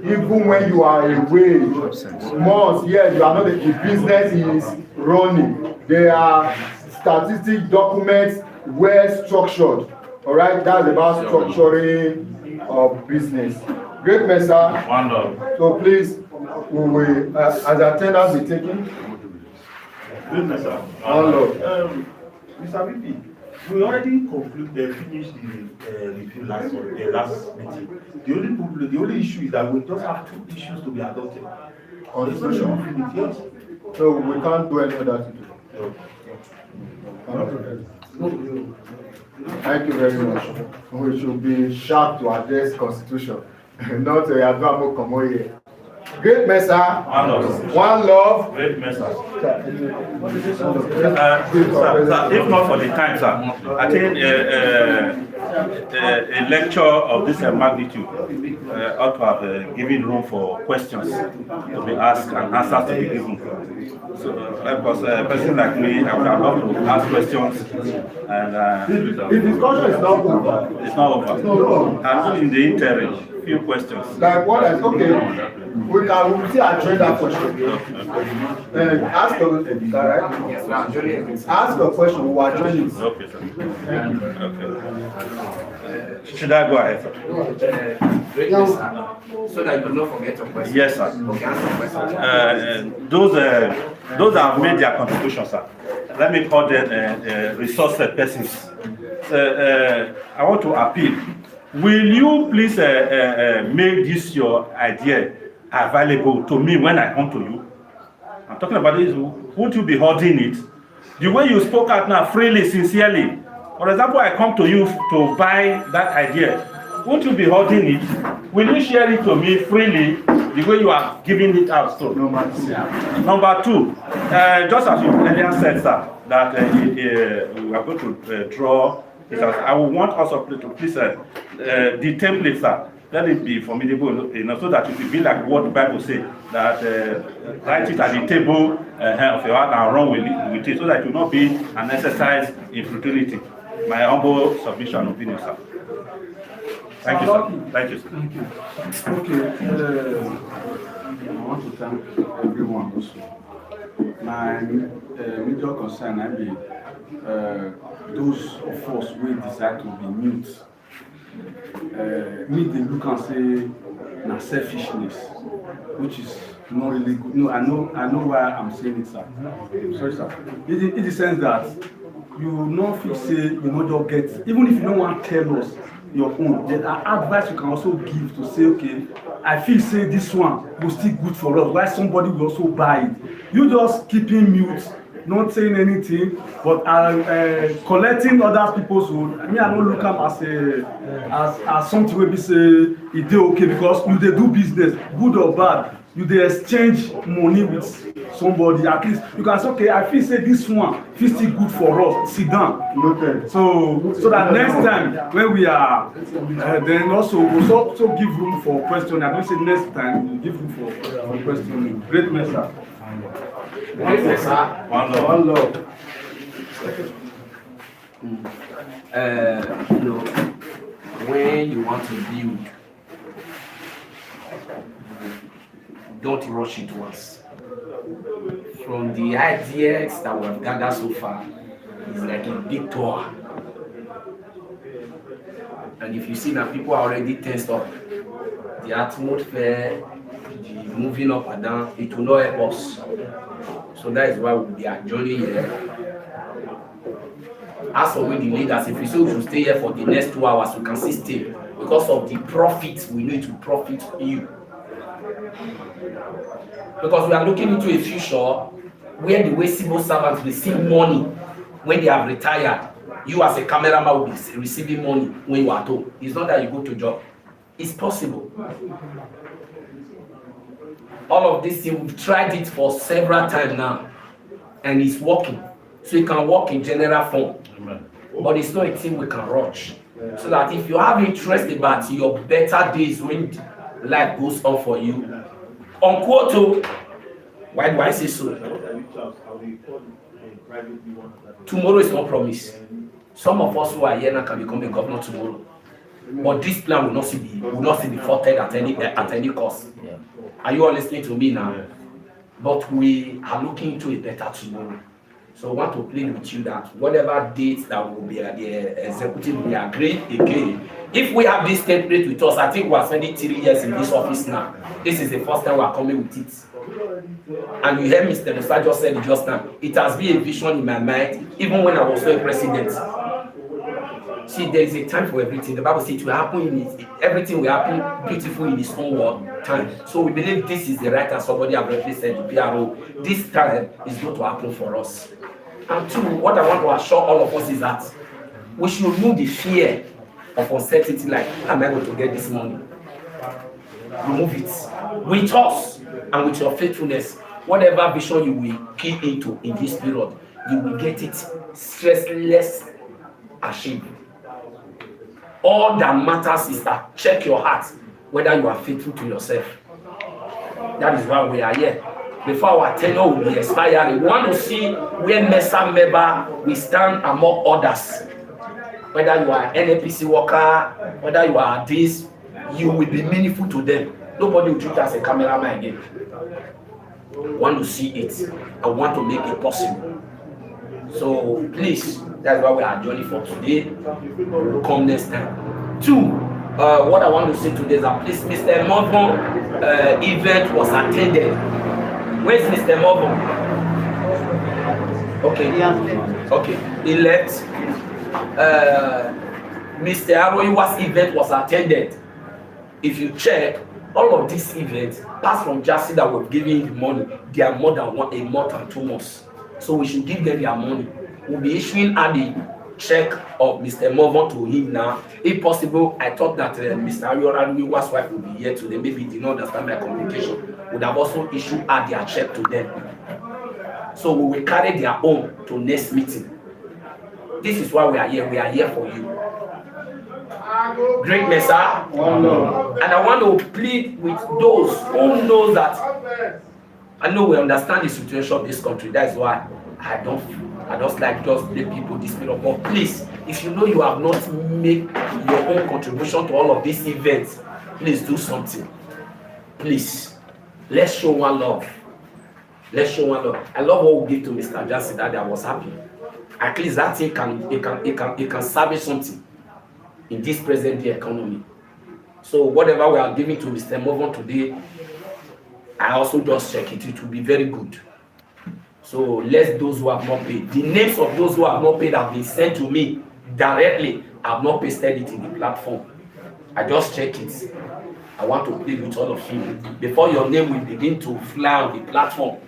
even when you are away. Months, yes, you are not. The business is running. There are statistic documents well structured. All right, that's about structuring of business. Great Mesa. So please, we will, as attendance be taken. Great Mesa. Mr. VP, we already finished the review last meeting. The only issue is that we just have 2 issues to be adopted. On the social yes. So we can't do any other thing. Thank you very much. We should be sharp to address Constitution, not to Advamo Komoye. Great Mesa. One love. Great Mesa. If not for the time, sir, I think a lecture of this magnitude ought to have given room for questions to be asked and answers to be given. So, because a person like me, I would have loved to ask questions, and the discussion is not over. It's not over. And in the interim, few questions. Like what I okay. We can still address that question. Ask a question, right? Yes, ask a question, we will address it. Okay, sir. Okay. Should I go ahead, sir? So that you will not forget your question. Yes, sir. Okay, ask your question. Those that have made their contribution, sir. Let me call them resource persons. I want to appeal. Will you please make this your idea available to me when I come to you? I'm talking about this. Won't you be holding it? The way you spoke out now, freely, sincerely. For example, I come to you to buy that idea. Won't you be holding it? Will you share it to me freely, the way you are giving it out? So, Number 2, just as you earlier said, sir, that we are going to draw. I will want us to please the template, sir. Let it be formidable, so that it will be like what the Bible says, that write it at the table of your heart and run with it, so that it will not be an exercise in futility. My humble submission opinion, sir. Thank you, sir. Thank you, sir. Thank you. Okay. I want to thank everyone also. My major concern, I mean, those of us who decide to be mute. me dey look am say na selfishness, which is not really good. No, I know why I'm saying it, sir. Sorry, sir. In the sense that you no feel say you no just get, even if you don't want to tell us your own, then advice you can also give to say, okay, I feel say this one will still good for us, why somebody will also buy it. You just keeping mute, not saying anything, but collecting other people's own. I mean, I don't look am as something wey be say e dey okay, because you dey do business, good or bad, you dey exchange money with somebody. At least you can say, okay, I feel say this one fit still good for us, sit down. Noted. So that next time when we are then also we also give room for questioning. I don't say next time we give room for questioning. Great Mesa. Great Mesa. One love. You know, when you want to build, don't rush it once. From the ideas that we have gathered so far, it's like a big tour. And if you see that people are already tensed up, the atmosphere, the moving up and down, it will not help us. So that is why we are joining here. As for we the leaders, if we say we should stay here for the next 2 hours, we can still stay. Because of the profit, we need to profit you. Because we are looking into a future where the way civil servants receive money when they have retired. You as a cameraman will be receiving money when you are at home. It's not that you go to job. It's possible. All of this, we've tried it for several times now, and it's working. So you can work in general form. Amen. But it's not a thing we can rush. So that if you have interest about your better days when life goes on for you, unquote, why do I say so? Tomorrow is not promised. Some of us who are here now can become a governor tomorrow. But this plan will not see be thwarted at any cost. Yeah. Are you all listening to me now? Yeah. But we are looking into a better tomorrow. So I want to plead with you that whatever date that will be at the executive, we agree again. If we have this template with us, I think we are spending 3 years in this office now. This is the first time we are coming with it. And you heard Mr. Musa just said it just now. It has been a vision in my mind, even when I was not a president. See, there is a time for everything. The Bible says it will happen everything will happen beautiful in its own time. So we believe this is the right time. Somebody have already said the PRO. This time is going to happen for us. And two, what I want to assure all of us is that we should remove the fear of uncertainty, like, how am I going to get this money? Remove it. With us and with your faithfulness, whatever vision you will key into in this period, you will get it stressless achieved. All that matters is that check your heart whether you are faithful to yourself. That is why we are here. Before our tenure will be expiring, we want to see where Mesa member we stand among others. Whether you are an NAPC worker, whether you are this, you will be meaningful to them. Nobody will treat you as a cameraman again. We want to see it and want to make it possible. So please, that's why we are joining for today. We'll come next time. Two, what I want to say today is that please, Mr. Morvan event was attended. Where's Mr. Morvan? Okay, he left. Mr. Aroiwa's event was attended. If you check, all of these events, apart from Jassy that we've given him money, they are more than a month and 2 months. So we should give them their money. We'll be issuing the check of Mr. Morvan to him now. If possible, I thought that Mr. Aroiwa's wife would be here today. Maybe he did not understand my communication. Would have also issued their check to them. So we will carry their own to next meeting. This is why we are here. We are here for you. Great Mesa. And I want to plead with those who know that I know we understand the situation of this country. That's why I just like just let people this period. But please, if you know you have not made your own contribution to all of these events, please do something. Please, let's show one love. Let's show one love. I love what we give to Mr. Jassy that I was happy. At least that thing can salvage something. in this present day economy. So whatever we are giving to Mr. Movon today, I also just check it. It will be very good. So let those who have not paid. The names of those who have not paid have been sent to me directly. I have not pasted it in the platform. I just check it. I want to plead with all of you. Before your name will begin to fly on the platform,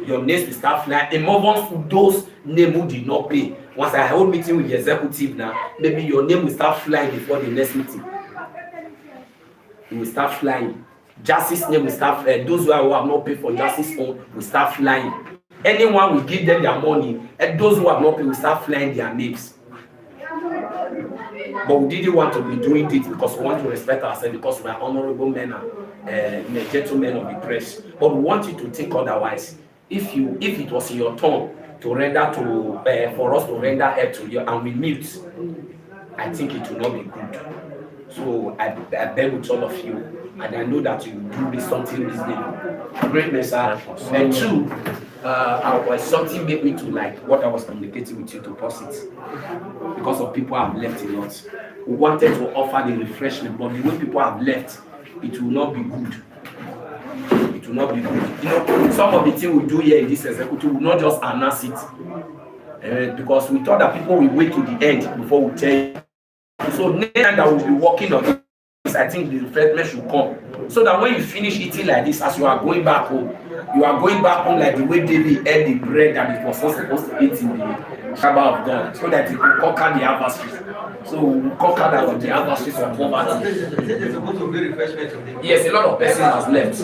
your names will start flying. And move on to those names who did not pay. Once I hold meeting with the executive now, maybe your name will start flying before the next meeting. It will start flying. Justice name will start those who have not paid for justice own will start flying. Anyone will give them their money, and those who have not paid will start flying their names. But we didn't want to be doing this because we want to respect ourselves, because we are honorable men and gentlemen of the press. But we want you to think otherwise. If it was your turn to render to for us to render help to you and we mute, I think it will not be good. So I beg with all of you, and I know that you will do something reasonable. Great Mesa. And two, something made me to like what I was communicating with you to pause it. Because of people have left a lot. We wanted to offer the refreshment, but the way people have left, it will not be good. It will not be good. You know, some of the things we do here in this executive will not just announce it. Because we thought that people will wait to the end before we tell you. So next time that we'll be working on this, I think the refreshment should come. So that when you finish eating like this, as you are going back home, you are going back home like the way David ate the bread that it was not supposed to eat in the Shabbat of God, so that it will conquer the adversaries. So we will conquer that with the adversaries of poverty. Yes, a lot of persons has left.